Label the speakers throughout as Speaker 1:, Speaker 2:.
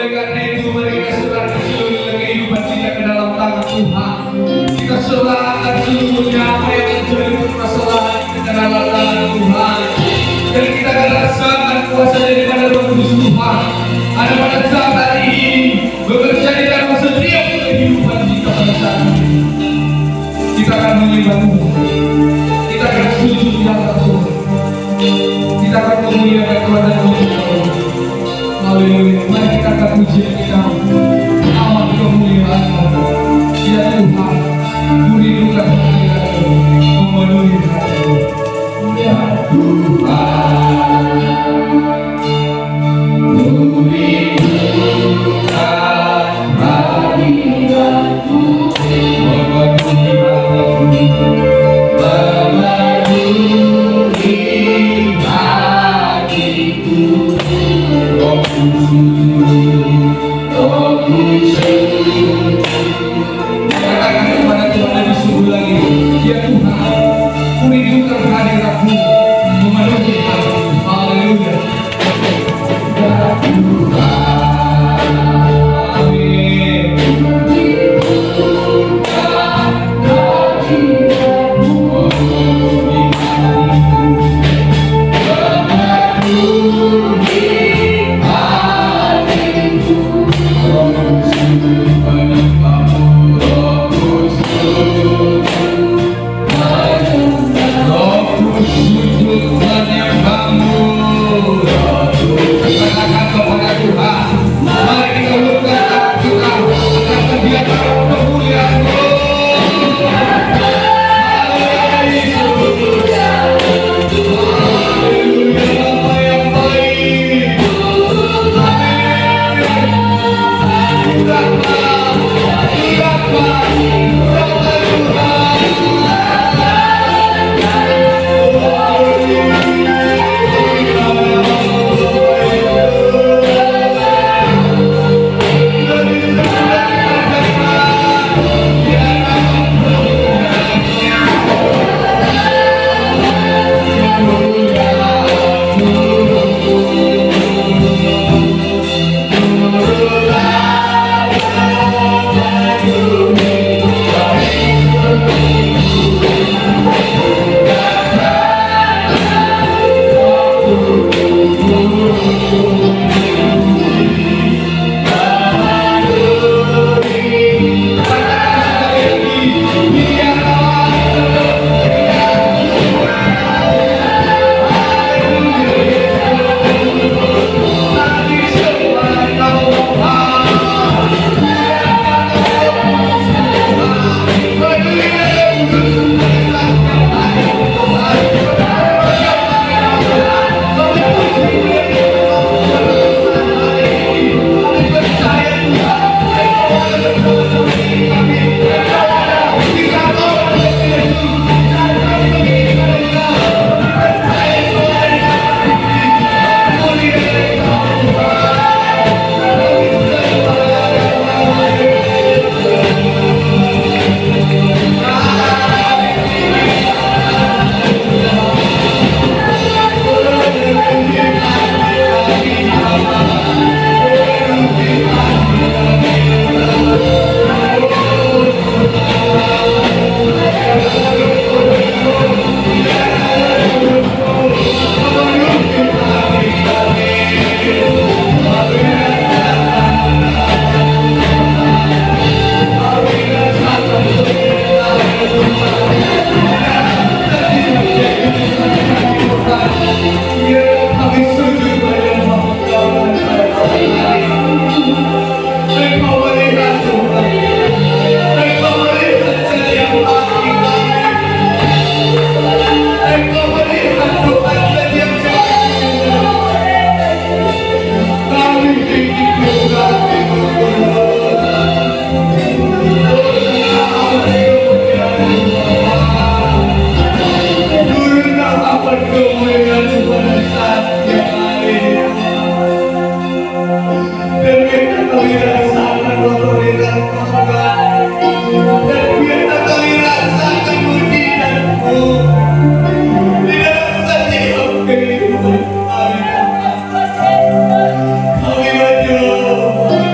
Speaker 1: Oleh karena itu mari kita serahkan seluruh kehidupan kita ke dalam tangan Tuhan. Kita serahkan seluruhnya apa yang menjadi permasalahan kita ke dalam tangan Tuhan. Dan kita akan rasakan kuasa daripada Roh Kudus Tuhan. Ada pada saat ini bekerja di dalam setiap kehidupan kita pada saat ini. Kita akan menyembah Tuhan. Kita akan sujud di hadapan Tuhan. Kita akan memuliakan Tuhan dan memuliakan. Haleluya. Mari kita akan puji kita. Amat kemuliaan. Ya Tuhan, kurindukan hadirat-Mu, memenuhi hati-Mu. Ya Tuhan, kurindukan hadirat-Mu, memenuhi hati-Mu. Katakan kepada Tuhan lebih sungguh lagi, ya Tuhan, kurindukan hadirat-Mu, memenuhi hati-Mu. Haleluya. Ya Tuhan, amin. Kurindukan hadirat-Mu, memenuhi hati-Mu.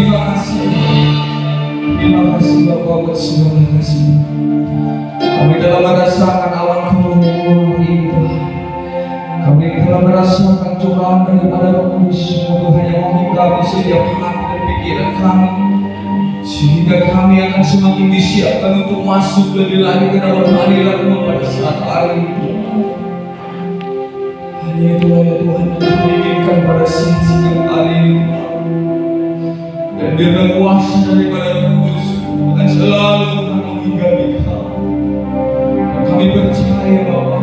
Speaker 1: terima kasih. Terima kasih Bapa buat segala kasih. Kami telah merasakan awan kemenangan ini Tuhan. Kami telah merasakan cobaan daripada Roh Kudus yang hanya menghinggapi setiap hati dan pikiran kami, sehingga kami akan semakin disiapkan untuk masuk lebih lagi ke dalam hadirat-Mu pada saat hari itu. Hanya itulah ya Tuhan yang kami inginkan pada siang hari ini. Dan biarlah kuasa daripada Kudus akan selalu menghinggapi kami. Dan kami percaya Bapa,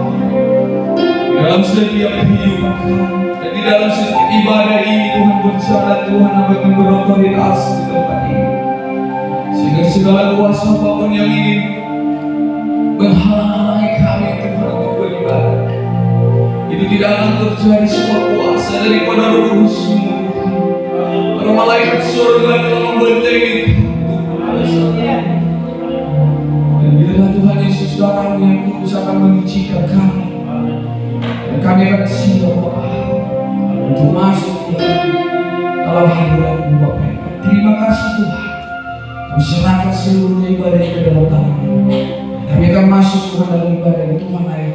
Speaker 1: di dalam setiap kehidupan kami dan di dalam setiap ibadah ini Tuhan berjalan, Tuhan akan berotoritas di tempat ini, sehingga segala kuasa apapun yang ingin menghalangi kami Tuhan untuk beribadah, itu tidak akan terjadi. Semua kuasa daripada Roh Kudus-Mu, para malaikat surga telah membentengi Tuhan. Dan biarlah Tuhan Yesus darah-Mu yang kudus akan menyucikan kami, dan kami akan siap untuk masuk dalam hadirat-Mu Bapa. Terima kasih Tuhan. Kami serahkan seluruh ibadah ke dalam tangan-Mu. Kami akan masuk ke dalam ibadah itu Tuhan yang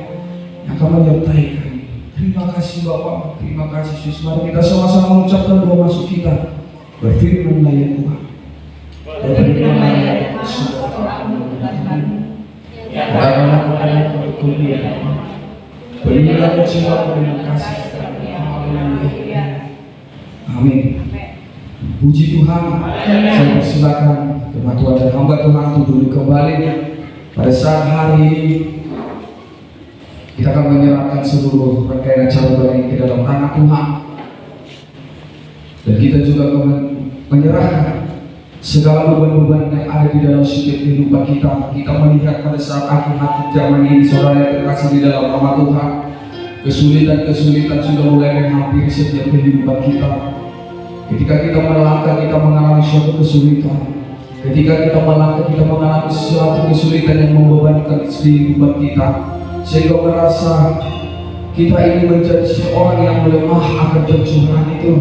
Speaker 1: akan menyertai kami. Terima kasih Bapa. Terima kasih Yesus. Mari kita sama-sama mengucapkan doa masuk kita. Berfirmanlah ya Tuhan. Berfirmanlah ya Tuhan. Katakanlah kepada kemuliaan. Berilah jiwa dengan kasih. Amin. Puji Tuhan. Saya persilakan kepada Tuhan dan hamba Tuhan untuk duduk kembali. Pada saat hari ini kita akan menyerahkan seluruh rangkaian acara ini ke dalam tangan Tuhan, dan kita juga akan menyerahkan segala beban-beban yang ada di dalam setiap kehidupan kita. Kita melihat pada saat akhir zaman ini, saudara yang terkasih di dalam nama Tuhan, kesulitan-kesulitan sudah mulai menghampiri setiap kehidupan kita. Ketika kita melangkah, kita mengalami suatu kesulitan. Ketika kita melangkah, kita mengalami suatu kesulitan yang membebankan kehidupan kita, sehingga merasa kita ini menjadi seorang yang lemah akan percobaan itu.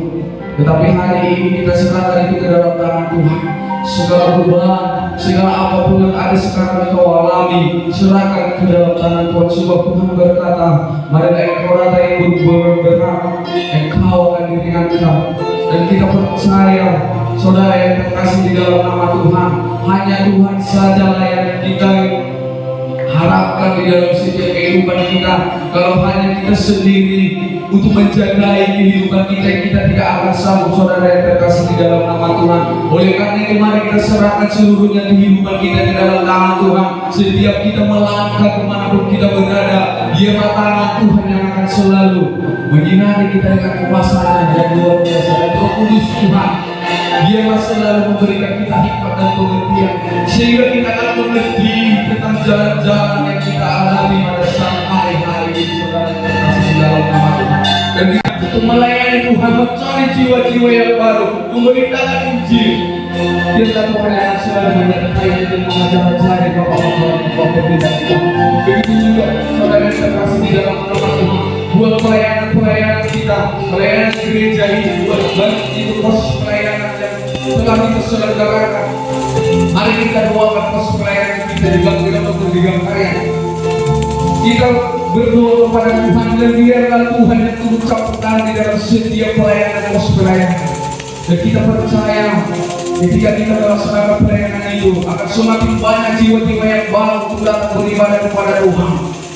Speaker 1: Tetapi hari ini kita serahkan itu ke dalam tangan Tuhan. Segala beban, segala apapun yang ada sekarang kau alami, serahkan ke dalam tangan Tuhan. Sebab Tuhan berkata, marilah engkau rata yang berberat, engkau akan diringankan. Dan kita percaya, saudara yang terkasih di dalam nama Tuhan, hanya Tuhan sajalah yang kita harapkan di dalam setiap kehidupan kita. Kalau hanya kita sendiri untuk menjagai kehidupan kita tidak akan sanggup, saudara yang terkasih di dalam nama Tuhan. Oleh karena itu mari kita serahkan seluruhnya kehidupan kita di dalam tangan Tuhan. Setiap kita melangkah kemanapun kita berada, biarlah tangan Tuhan yang akan selalu menyinari kita dengan kuasa-Nya yang luar biasa. Dan Roh Kudus Tuhan, biarlah selalu memberikan kita hikmat dan pengertian, sehingga kita akan mengerti tentang jalan-jalan yang kita alami pada saat hari-hari ini, saudara yang terkasih di dalam nama Tuhan. Dan kita untuk melayani Tuhan, mencari jiwa-jiwa yang baru, memberitakan Injil. Biarlah Tuhan yang selalu menyertai dan mengajar-ajari Bapak-Bapak kita. Begitu juga saudara yang terkasih di dalam nama Tuhan, buat pelayanan kita, pelayanan gereja ini, buat bantu itu pos pelayanan yang telah kita selenggarakan. Mari kita doakan pos pelayanan kita di Bangkira Pendidikan Karya. Kita berdoa kepada Tuhan, dan biarlah Tuhan yang turut campur tangan di dalam setiap pelayanan pos pelayanan. Dan kita percaya ketika kita melaksanakan pelayanan itu, akan semakin banyak jiwa-jiwa yang baru untuk datang beribadah kepada Tuhan,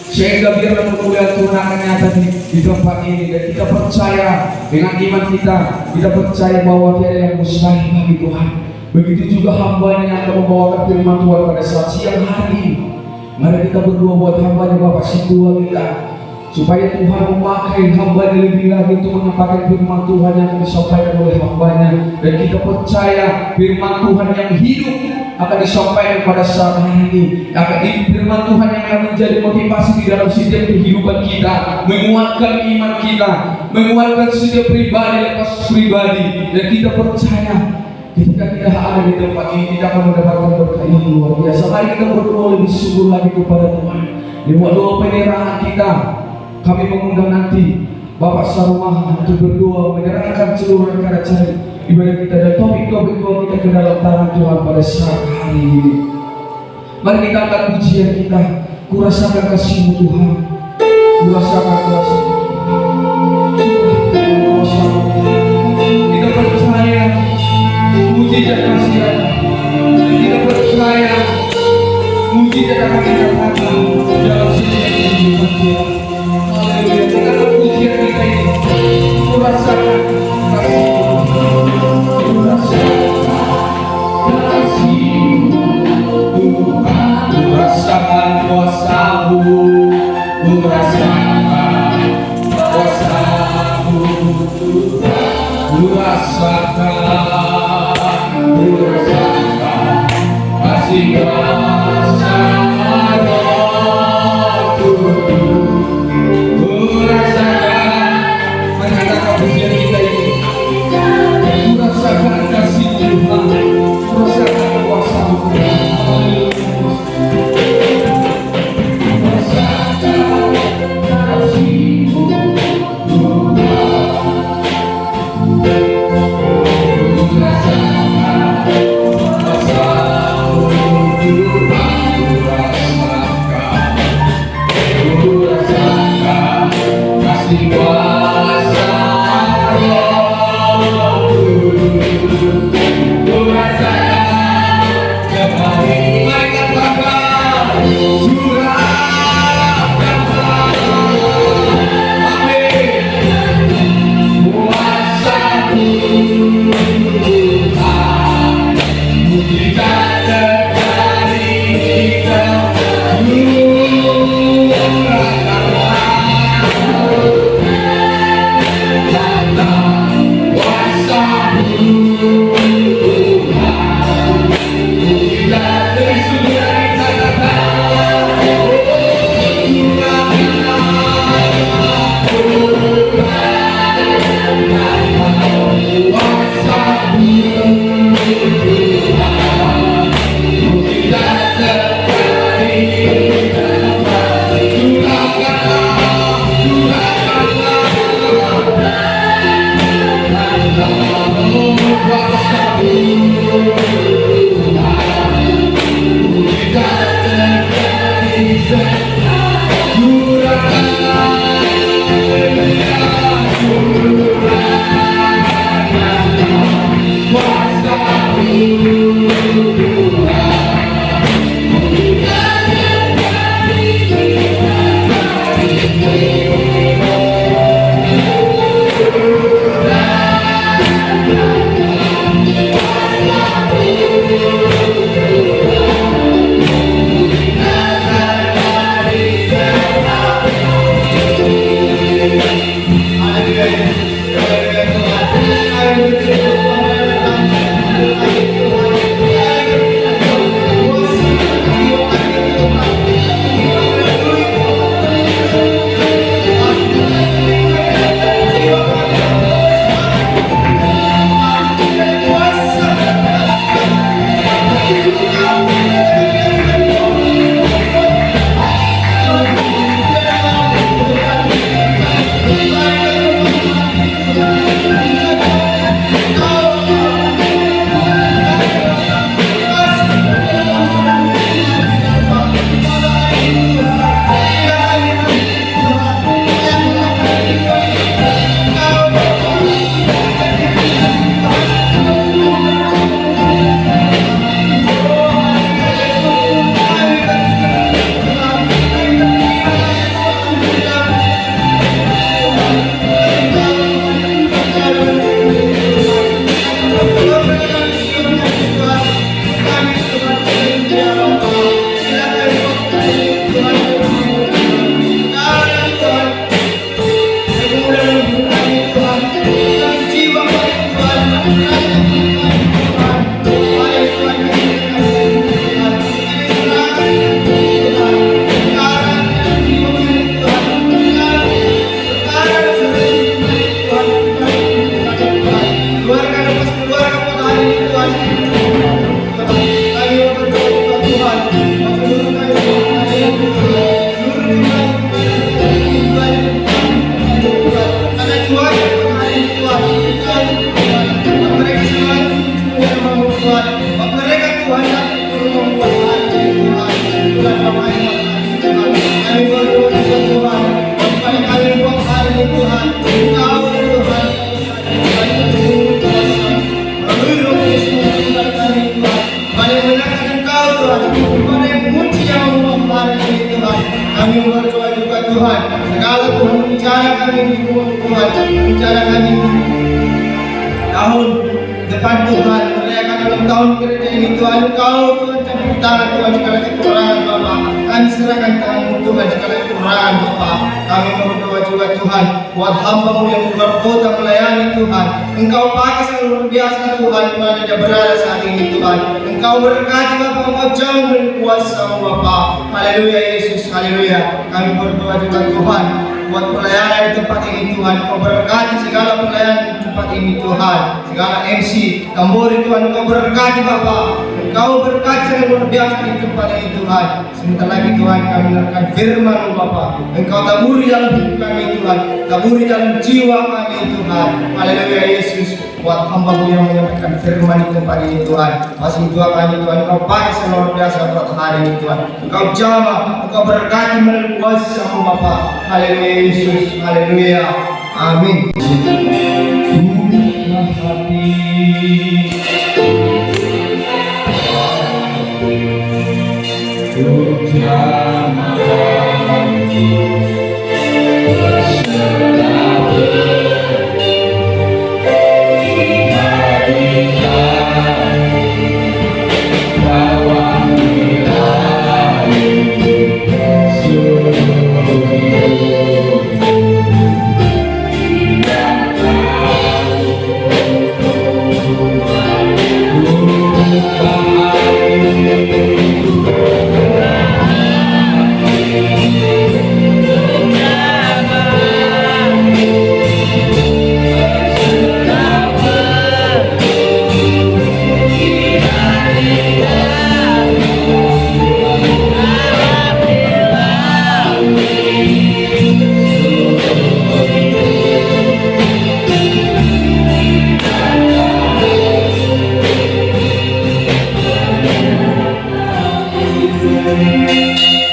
Speaker 1: sehingga biarlah kemuliaan Tuhan akan nyata di tempat ini. Dan kita percaya dengan iman kita percaya bahwa tiada yang mustahil bagi Tuhan. Begitu juga hamba-Nya yang akan membawakan firman Tuhan pada saat siang hari ini. Mari kita berdoa buat hamba-Nya Bapak Situa kita, supaya Tuhan memakai hamba-Nya lebih lagi untuk menyampaikan firman Tuhan yang disampaikan oleh hamba-Nya. Dan kita percaya firman Tuhan yang hidup akan disampaikan pada saat hari ini. Firman Tuhan yang akan menjadi motivasi di dalam setiap kehidupan kita, menguatkan iman kita, menguatkan setiap pribadi lepas pribadi. Dan kita percaya ketika kita ada di tempat ini, kita akan mendapatkan berkat yang luar biasa. Mari kita berdoa lebih sungguh lagi kepada Tuhan. Di doa penyerahan kita, kami mengundang nanti Bapak Sarumah untuk berdoa menyerahkan seluruh rekan cari ibadah kita dan topik-topik doa kita ke dalam tangan Tuhan pada saat hari ini. Mari kita angkat pujian kita. Kurasakan kasih-Mu Tuhan, kurasakan kasih-Mu. Kita percaya mujizat kasih, kita percaya mujizat akan kita datang dalam setiap kehidupan kita. Haleluya, kita angkat pujian kita ini. Kurasakan kasih-Mu, kurasakan kasih-Mu Tuhan, kurasakan kuasa-Mu, kurasakan kuasa-Mu Tuhan, kurasakan kasih kuasa Roh Kudus, kurasakan. Mari kita angkat pujian kita ini. Kurasakan kasih Tuhan, kurasakan kuasa-Mu Tuhan.
Speaker 2: Tuhan. Mereka Tuhan yang membuat hati Tuhan. Tuhan kami Tuhan. Kami berdoa juga Tuhan. Kepada kami buat hari ini Tuhan. Engkau Tuhan. Kami berdoa kuasa. Melalui Roh Kudus Tuhan kami Tuhan. Kami menangkan Engkau Tuhan. Kepada yang muji yang membuat hari ini Tuhan. Kami berdoa juga Tuhan. Segala Tuhan bicara kami di Tuhan. Bicara kami tahun depan Tuhan, merayakan ulang tahun gereja ini Tuhan. Engkau Tuhan campur tangan Tuhan segala kekurangan Bapa. Kami serahkan tangan Tuhan segala kekurangan Bapa. Kami berdoa juga Tuhan buat hamba-Mu yang keluar kota melayani Tuhan. Engkau pakai sangat luar biasa Tuhan di mana dia berada saat ini Tuhan. Engkau berkati Bapa, Engkau jauh dari kuasa Bapa. Haleluya Yesus, haleluya. Kami berdoa juga Tuhan buat pelayanan di tempat ini Tuhan. Engkau berkati segala pelayanan di tempat ini Tuhan. Segala MC, Kambori Tuhan, Engkau berkati Bapa. Engkau berkati yang luar biasa di tempat ini Tuhan. Sebentar lagi Tuhan kami menerangkan firman Bapa. Engkau taburi dalam hidup kami Tuhan. Taburi dalam jiwa kami Tuhan. Haleluya Yesus. Buat hamba-Mu yang menyampaikan firman di tempat ini Tuhan. Masih doa kami Tuhan. Engkau pakai yang luar biasa buat hari ini Tuhan. Engkau jamah, Engkau berkati melalui kuasa-Mu Bapa. Haleluya Yesus. Haleluya. Amin.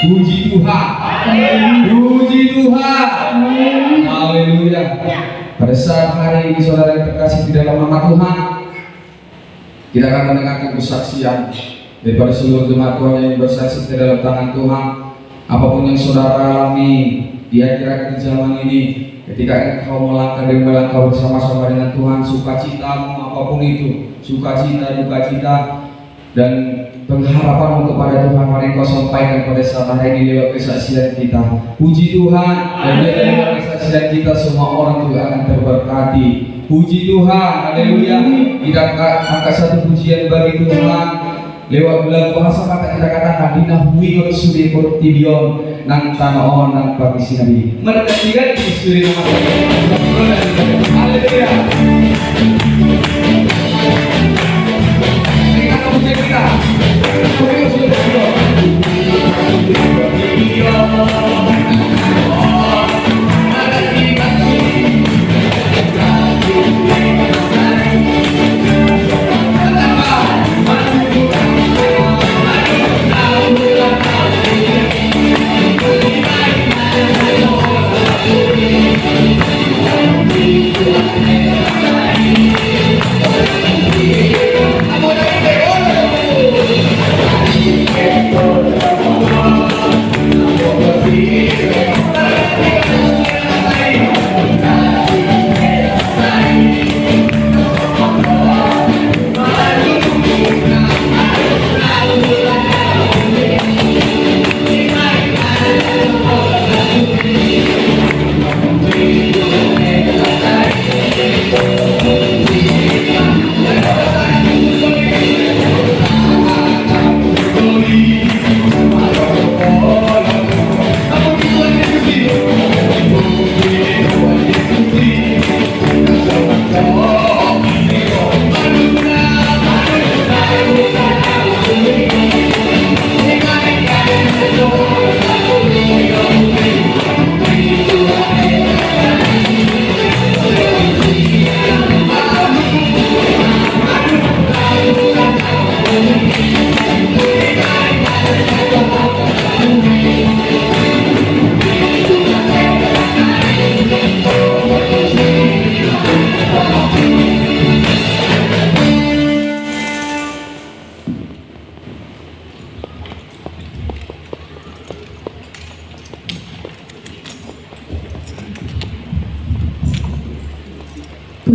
Speaker 1: Puji Tuhan. Puji Tuhan. Haleluya. Pada saat hari ini saudara yang terkasih di dalam nama Tuhan, kita akan mendengarkan kesaksian daripada seluruh jemaat Tuhan yang bersaksi di dalam tangan Tuhan. Apapun yang saudara alami di akhir-akhir zaman ini, ketika engkau melangkah dan melangkah bersama-sama dengan Tuhan, sukacitamu apapun itu, sukacita, dukacita, dan pengharapanmu kepada Tuhan, mari kau sampaikan pada saat hari ini lewat kesaksian kita. Puji Tuhan, dan lewat kesaksian kita semua orang juga akan terberkati. Puji Tuhan, haleluya. Kita angkat satu pujian bagi Tuhan lewat lagu bahasa mata kita katakan dina huingon sudi kortibion nang tanaon nang pagi sinabi menantikan di suri nama Tuhan. Haleluya. Kita puji kita.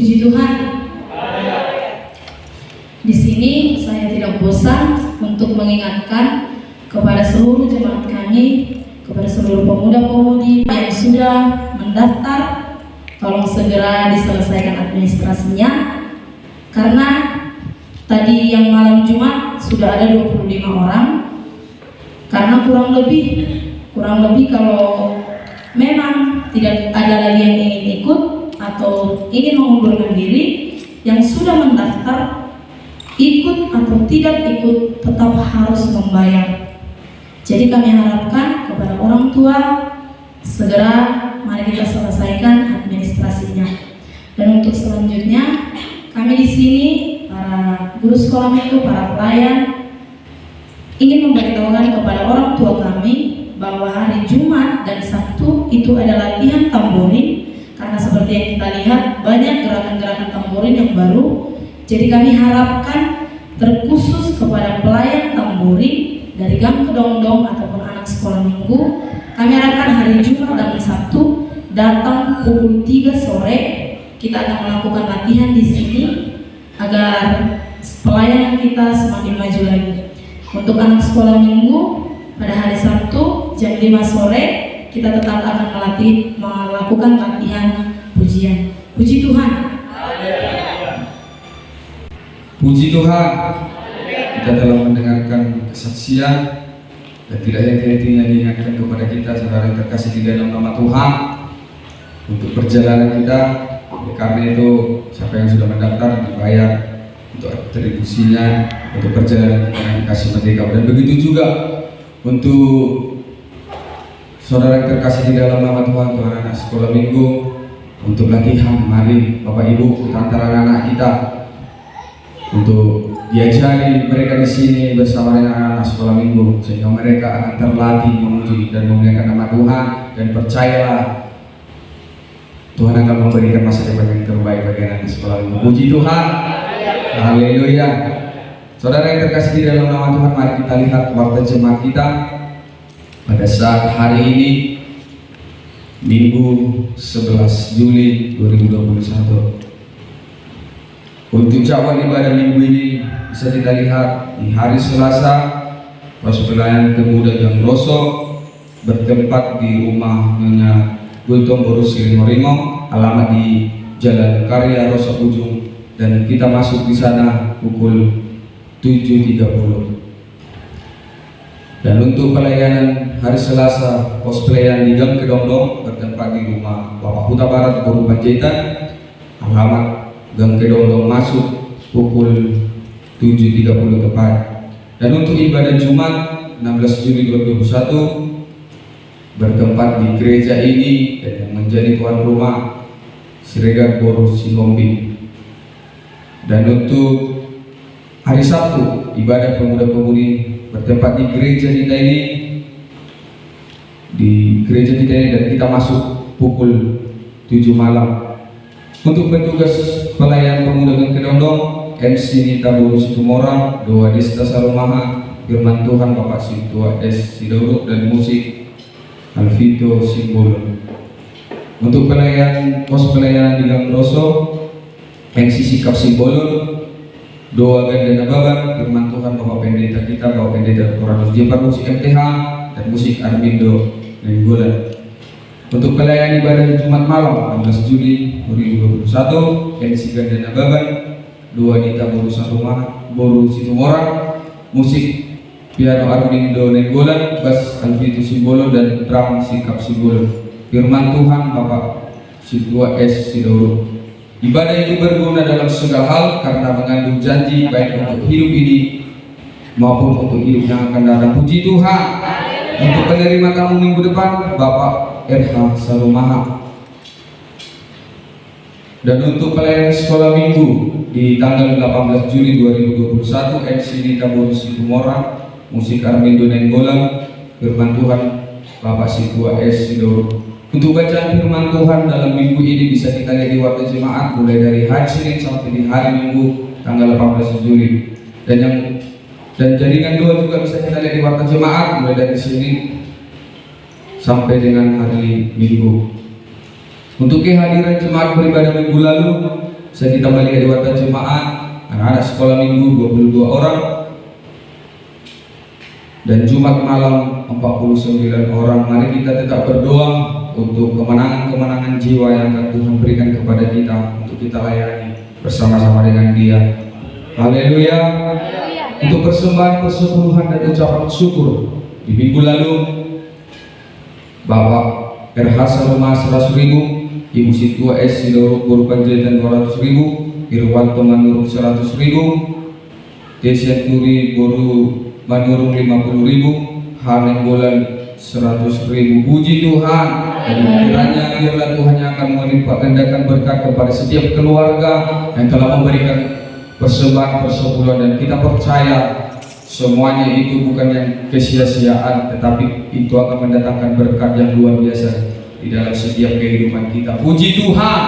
Speaker 3: Puji Tuhan. Di sini saya tidak bosan untuk mengingatkan kepada seluruh jemaat kami, kepada seluruh pemuda-pemudi yang sudah mendaftar, tolong segera diselesaikan administrasinya, karena tadi yang malam Jumat sudah ada 25 orang, karena kurang lebih kalau memang tidak ada lagi yang ingin ikut atau ingin mengundurkan diri, yang sudah mendaftar ikut atau tidak ikut tetap harus membayar. Jadi kami harapkan kepada orang tua segera mari kita selesaikan administrasinya. Dan untuk selanjutnya kami di sini para guru sekolah minggu, para pelayan ingin memberitahukan kepada orang tua kami bahwa hari Jumat dan Sabtu itu ada latihan tamborin, karena seperti yang kita lihat banyak gerakan-gerakan tamborin yang baru. Jadi kami harapkan terkhusus kepada pelayan tamborin dari Gang Kedongdong ataupun anak sekolah minggu, kami harapkan hari Jumat dan Sabtu datang pukul 3 sore. Kita akan melakukan latihan di sini agar pelayanan kita semakin maju lagi. Untuk anak sekolah minggu pada hari Sabtu jam 5 sore kita tetap akan melakukan latihan pujian. Puji Tuhan.
Speaker 1: Puji Tuhan. Kita telah mendengarkan kesaksian dan tidak henti-hentinya diingatkan kepada kita saudara yang terkasih di dalam nama Tuhan untuk perjalanan kita. Karena itu siapa yang sudah mendaftar dibayar untuk atribusinya untuk perjalanan kita yang kasih merdeka. Dan begitu juga untuk saudara yang terkasih di dalam nama Tuhan, Tuhan anak sekolah minggu untuk latihan. Mari Bapak Ibu antara anak kita untuk diajari mereka di sini bersama dengan anak-anak sekolah minggu sehingga mereka akan terlatih memuji dan memuliakan nama Tuhan. Dan percayalah Tuhan akan memberikan masa depan yang terbaik bagi anak sekolah minggu. Puji Tuhan. Haleluya. Saudara yang terkasih di dalam nama Tuhan, mari kita lihat warta jemaat kita pada saat hari ini Minggu 11 Juli 2021. Untuk jadwal ibadah minggu ini bisa kita lihat di hari Selasa, pos pelayanan pemuda Gang Roso bertempat di rumah Nyonya Gultom Borus Rimorimo, alamat di Jalan Karya Roso Ujung, dan kita masuk di sana pukul 7.30. Dan untuk pelayanan hari Selasa, pos pelayanan di Gang Kedongdong bertempat di rumah Bapak Huta Barat Guru Panjaitan, alamat Gang Kedongdong, masuk pukul 7.30 tepat. Dan untuk ibadah Jumat 16 Juli 2021 bertempat di gereja ini dan yang menjadi tuan rumah Siregar Boru Sihombi. Dan untuk hari Sabtu ibadah pemuda-pemudi bertempat di gereja kita ini, dan kita masuk pukul 7 malam. Untuk petugas pelayan pemuda Gang Kedongdong, MC Nita Boru Situmorang, Doa Desta Sarumaha, Firman Tuhan Bapak Situa S. Sidoruk, dan musik Alvito Simbolo. Untuk pos pelayanan di Gang Roso, MC Sikap Simbolon, Doa Gandana Baban, Firman Tuhan Bapak Pendeta kita, Bapak Pendeta Koranus Jepar, musik MTH, dan musik Armindo Nenggolan. Untuk pelayanan ibadah di Jumat malam 16 Juli 2021, MC Gandana Baban, Doa Nita Boru Sarumah, Boru Situmorang, musik piano Armindo Nenggolan, bass Alvito Simbolo, dan drum Sikap Simbolo. Firman Tuhan Bapak Situa S. Sidoro. Ibadah itu berguna dalam segala hal karena mengandung janji baik untuk hidup ini maupun untuk hidup yang akan datang. Puji Tuhan. Untuk penerima tamu minggu depan Bapak RH Sarumaha. Dan untuk pelayanan sekolah minggu di tanggal 18 Juli 2021, MC Nita Boru Situmorang, musik Armindo Nenggolan, Firman Tuhan Bapak Situa S. Sidoro. Untuk bacaan firman Tuhan dalam minggu ini bisa kita lihat di warta jemaat mulai dari hari Senin sampai di hari Minggu tanggal 18 Juli. Dan jaringan doa juga bisa kita lihat di warta jemaat mulai dari Senin sampai dengan hari Minggu. Untuk kehadiran jemaat beribadah minggu lalu, Saya kita melihat di wadah jemaat, anak-anak sekolah minggu 22 orang, dan Jumat malam 49 orang. Mari kita tetap berdoa untuk kemenangan-kemenangan jiwa yang akan Tuhan berikan kepada kita untuk kita layani bersama-sama dengan Dia. Haleluya. Untuk persembahan persepuluhan dan ucapan syukur di minggu lalu, Bapak RH Saluma 100.000, Ibu Situa S Sidoro Panjaitan 200.000, Irwanto Manurung 100.000, Desenturi Boru Manurung 50.000, Hanenggolan 100.000. Puji Tuhan. Dan kiranya biarlah Tuhan yang akan melimpah gandakan berkat kepada setiap keluarga yang telah memberikan persembahan persepuluhan, dan kita percaya semuanya itu bukan yang kesia-siaan, tetapi itu akan mendatangkan berkat yang luar biasa di dalam setiap kehidupan kita. Puji Tuhan.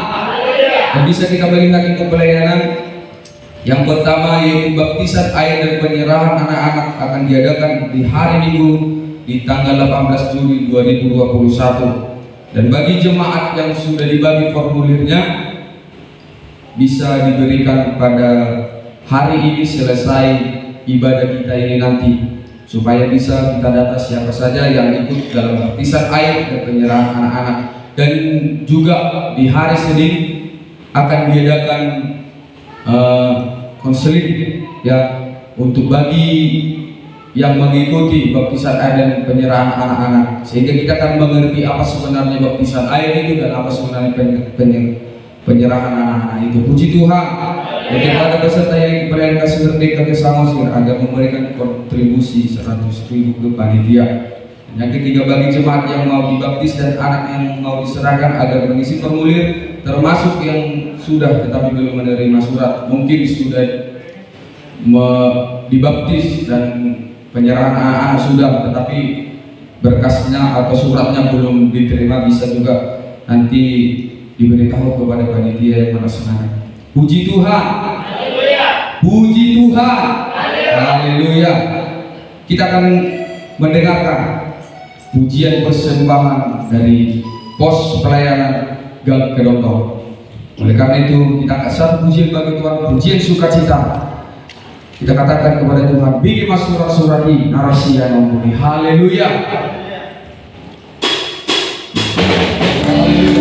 Speaker 1: Dan bisa kita melihat itu pelayanan yang pertama, yaitu baptisan air dan penyerahan anak-anak, akan diadakan di hari Minggu di tanggal 18 Juli 2021. Dan bagi jemaat yang sudah dibagi formulirnya, bisa diberikan pada hari ini selesai ibadah kita ini nanti, supaya bisa kita data siapa saja yang ikut dalam baptisan air dan penyerahan anak-anak. Dan juga di hari Senin akan diadakan konseling ya, untuk bagi yang mengikuti baptisan air dan penyerahan anak-anak, sehingga kita akan mengerti apa sebenarnya baptisan air itu dan apa sebenarnya penyerahan anak-anak itu. Puji Tuhan. Dan kepada peserta yang pelayanan kasih merdeka ke Samosir agar memberikan kontribusi 100.000 ke panitia. Yang ketiga, bagi jemaat yang mau dibaptis dan anak yang mau diserahkan agar mengisi formulir, termasuk yang sudah tetapi belum menerima surat, mungkin sudah dibaptis dan penyerahan anak-anak sudah, tetapi berkasnya atau suratnya belum diterima, bisa juga nanti diberitahu kepada panitia yang melaksanakan. Puji Tuhan. Haleluya. Puji Tuhan. Haleluya. Kita akan mendengarkan pujian persembahan dari pos pelayanan Gang Kedongkong. Oleh karena itu kita angkat satu pujian bagi Tuhan, pujian sukacita. Kita katakan kepada Tuhan, bigi masura surati narasi yang mumpuni. Haleluya.
Speaker 4: Oh,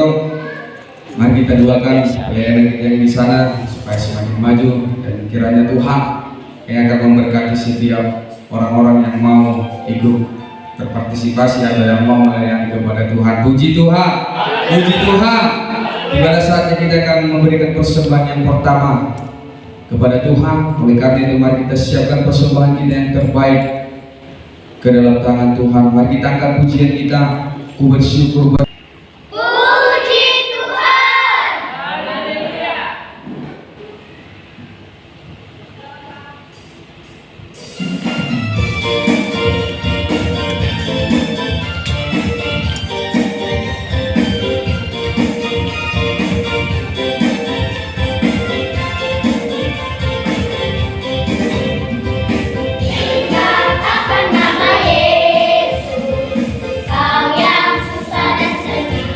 Speaker 1: Pantong. Mari kita doakan pelayanan kita yang di sana supaya semakin maju, dan kiranya Tuhan yang akan memberkati setiap orang-orang yang mau ikut berpartisipasi atau yang mau melayani kepada Tuhan. Puji Tuhan, puji Tuhan. Pada saatnya kita akan memberikan persembahan yang pertama kepada Tuhan. Oleh karena itu mari kita siapkan persembahan kita yang terbaik ke dalam tangan Tuhan. Mari kita angkat pujian kita. Ku bersyukur.
Speaker 4: Puji Tuhan. Katakan nama Yesus, Kau yang susah dan sedih.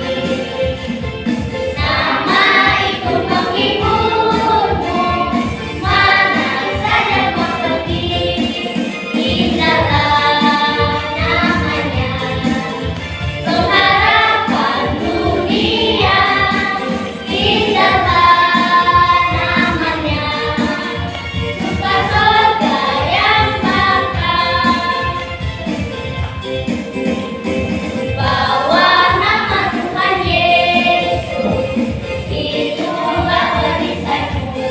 Speaker 4: Nama itu menghiburmu, mana saja kau pergi. Indahlah namanya, pengharapan dunia. Indahlah namanya, suka surga yang bakal. Bawa nama Tuhan Yesus, itulah perisaimu.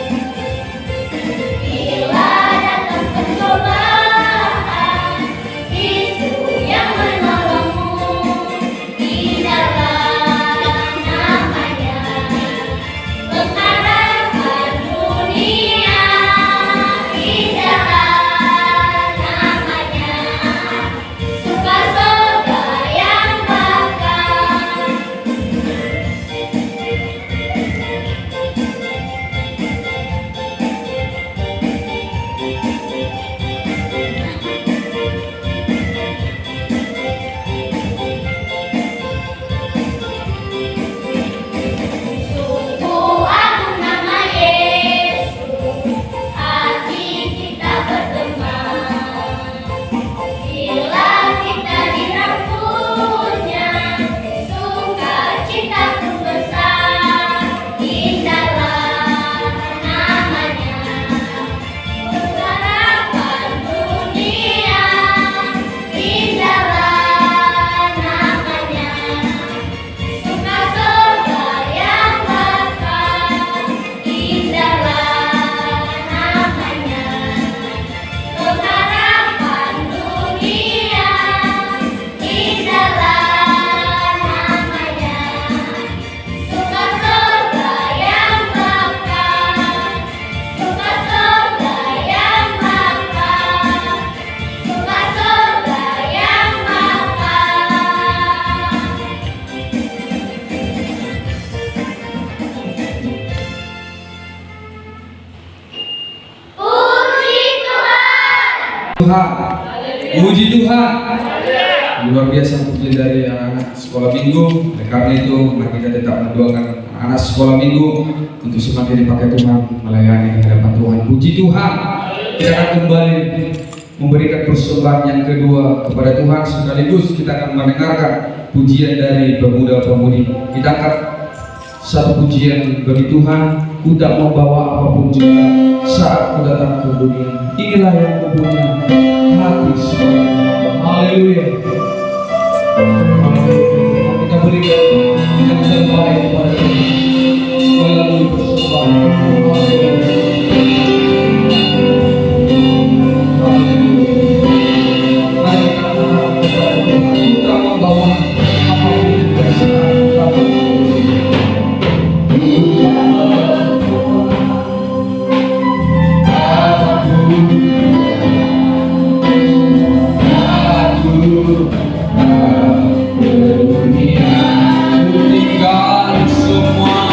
Speaker 4: Bila datang pencobaan, itu yang menolongmu. Indahlah namanya, pengharapan dunia. Indahlah namanya, suka surga yang bakal. Sungguh agung nama Yesus, hati kita bergema. Bila kita dirangkulnya, sukacita pun besar. Indahlah namanya, pengharapan dunia. Indahlah namanya, suka surga yang bakal. Indahlah namanya, pengharapan dunia. Indahlah namanya, suka surga yang bakal. Suka surga yang bakal. Suka surga yang bakal. Puji Tuhan.
Speaker 1: Tuhan, puji Tuhan. Luar biasa pujian dari anak sekolah minggu. Oleh karena itu mari kita tetap mendoakan anak sekolah minggu untuk semakin dipakai Tuhan melayani di hadapan Tuhan. Puji Tuhan. Kita akan kembali memberikan persembahan yang kedua kepada Tuhan, sekaligus kita akan mendengarkan pujian dari pemuda-pemudi. Kita angkat satu pujian bagi Tuhan. Ku tak membawa apapun juga saat ku datang ke dunia. Inilah yang ku punya, hati seorang hamba. Haleluya. Kita berikan yang terbaik kepada Tuhan melalui persembahan. Haleluya. Mari kita berdoa kepada Tuhan. Ku tak membawa apapun juga saat ku datang ke dunia. Tinggal semua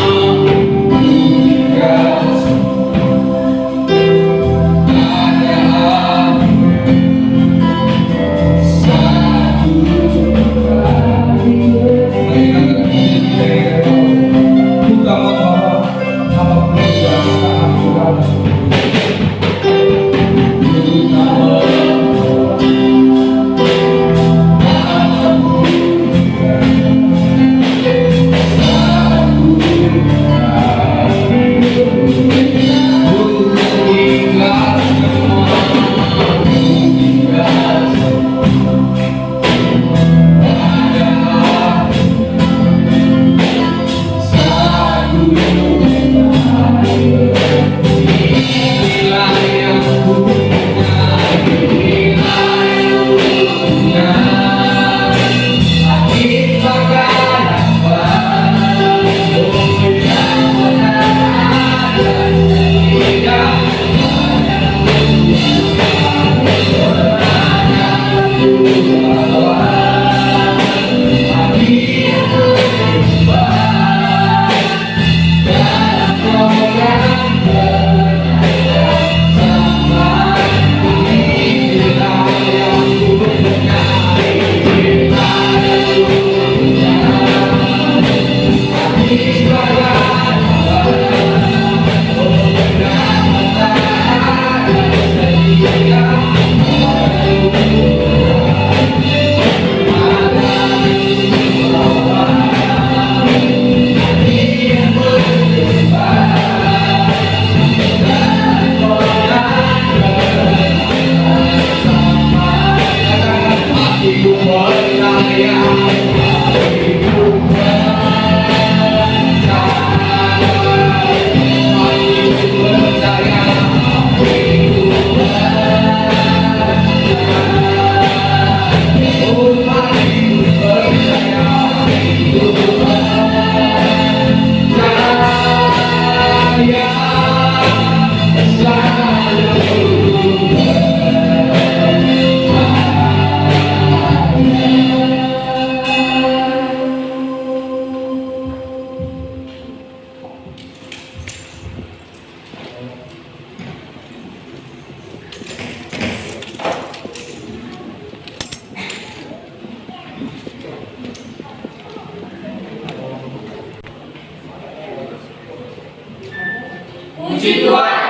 Speaker 1: Puji Tuhan.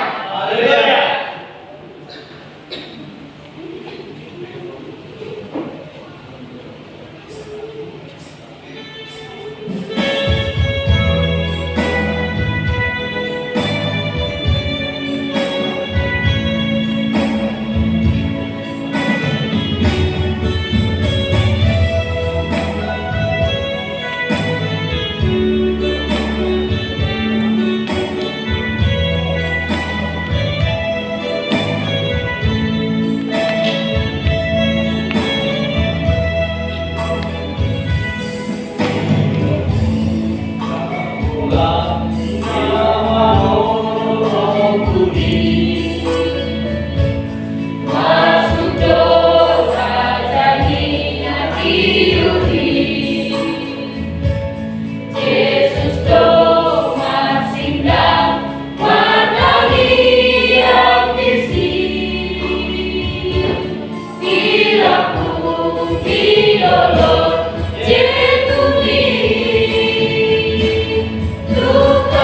Speaker 4: Tuhan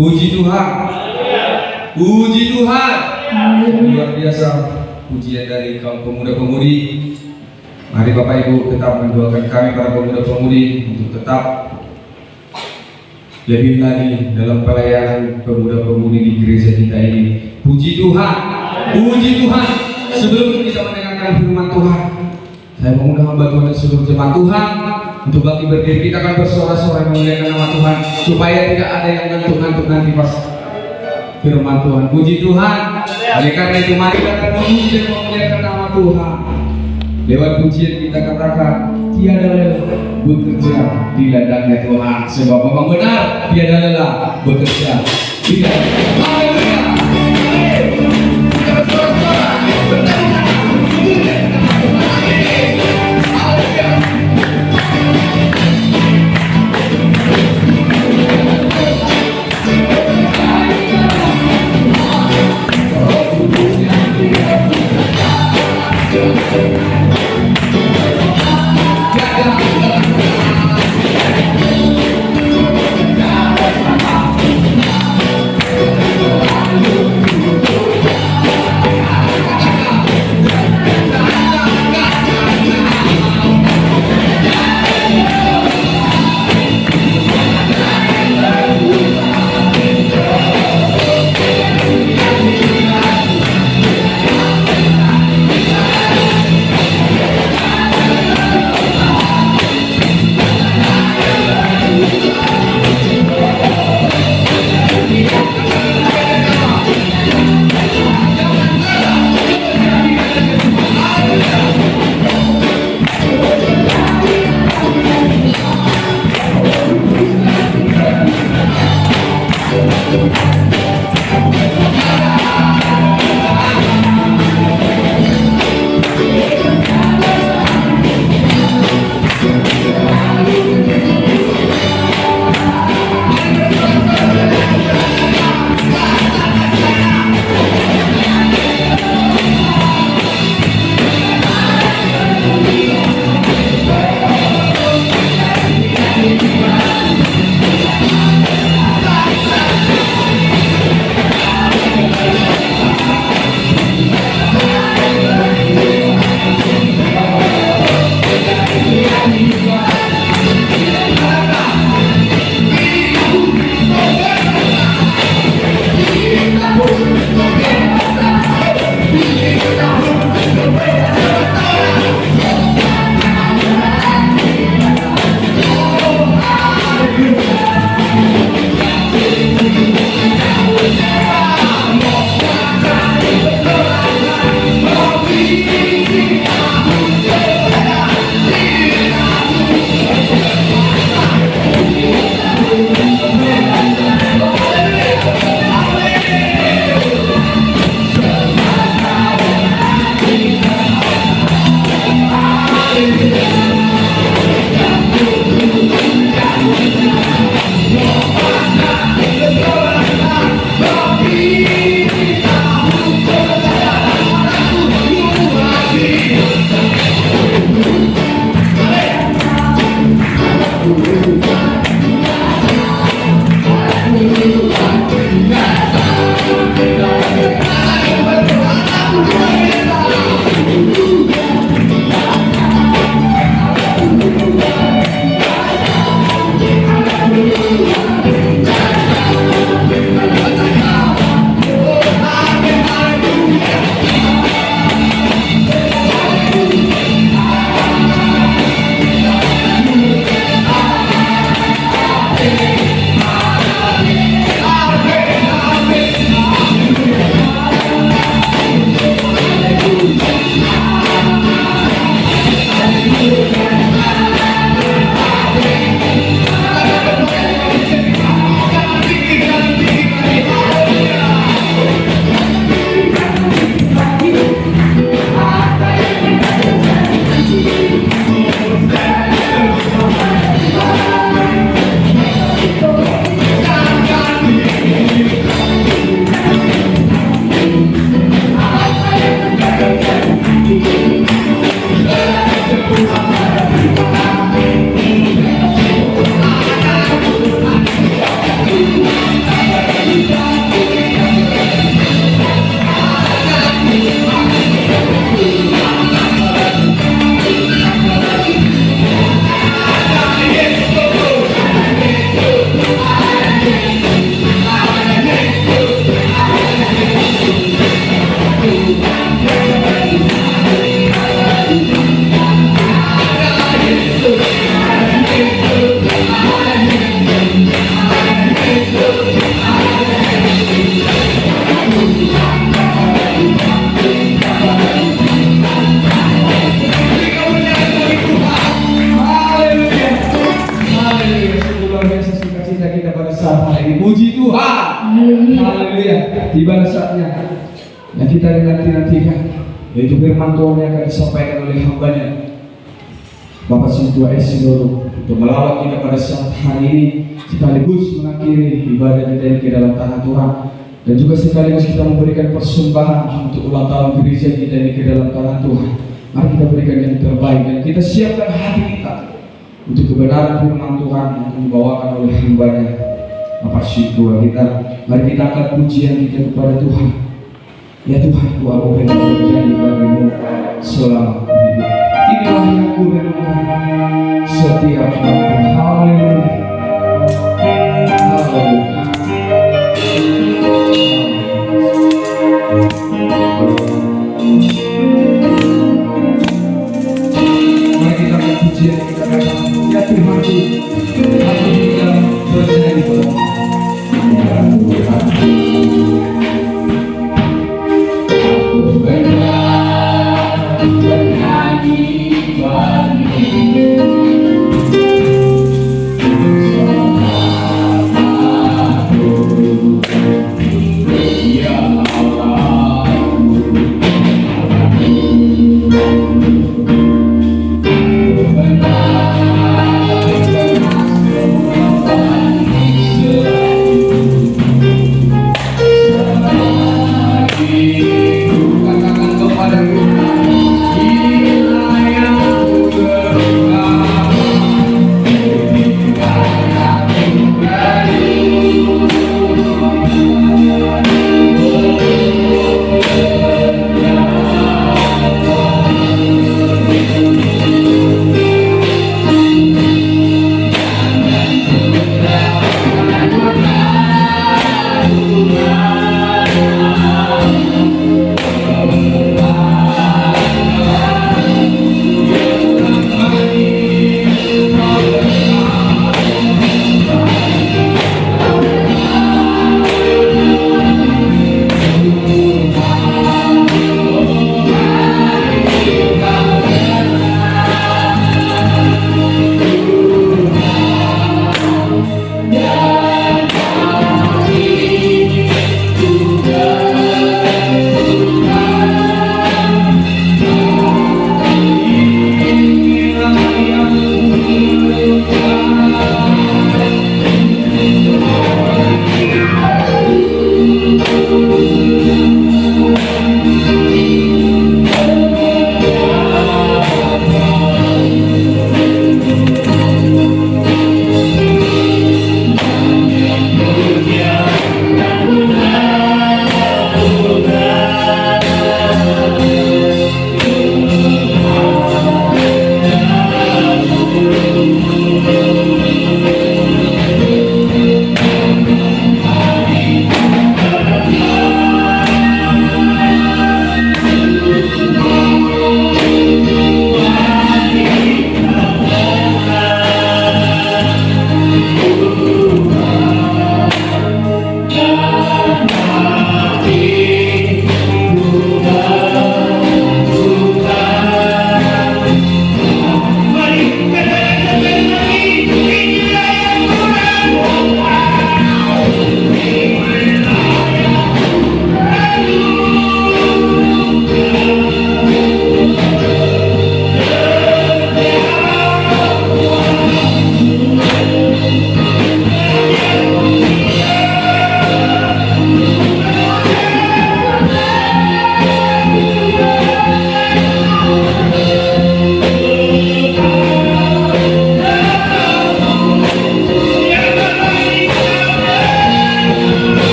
Speaker 1: Puji Tuhan. Puji Tuhan. Luar biasa pujian dari kaum pemuda-pemudi. Mari Bapak Ibu tetap mendoakan kami para pemuda-pemudi untuk tetap lebih lagi dalam pelayanan pemuda-pemudi di gereja kita ini. Puji Tuhan. Puji Tuhan. Sebelum kita mendengarkan firman Tuhan, saya mengundang hamba Tuhan dan seluruh jemaat Tuhan untuk bangkit berdiri. Kita akan bersorak-sorai memuliakan nama Tuhan supaya tidak ada yang ngantuk-ngantuk nanti pas firman Tuhan. Puji Tuhan. Oleh karena itu mari kita akan memuji dan memuliakan nama Tuhan. Lewat pujian kita katakan tiada lelah bekerja di ladangnya Tuhan, sebab memang benar tiada lelah bekerja di ladangnya. Haleluya. Haleluya. Tiba saatnya yang kita nanti-nantikan, yaitu firman Tuhan yang akan disampaikan oleh hambanya Bapak Sintua S. Sindoro untuk melawat kita pada saat hari ini, sekaligus mengakhiri ibadah kita ke dalam tanah Tuhan, dan juga sekaligus kita memberikan persembahan untuk ulang tahun gereja kita ini ke dalam tanah Tuhan. Mari kita berikan yang terbaik dan kita siapkan hati kita untuk kebenaran firman Tuhan yang dibawakan oleh hambanya Bapak Sintua kita. Mari kita angkat pujian kita kepada Tuhan. Ya Tuhan, aku pengen berjanji bagimu selama hidup. Inilah yang aku renungkan setiap waktu. Haleluya. Haleluya. Mari kita angkat pujian kita katakan, ya Tuhanku, aku juga berjanji padamu. Ya Tuhan.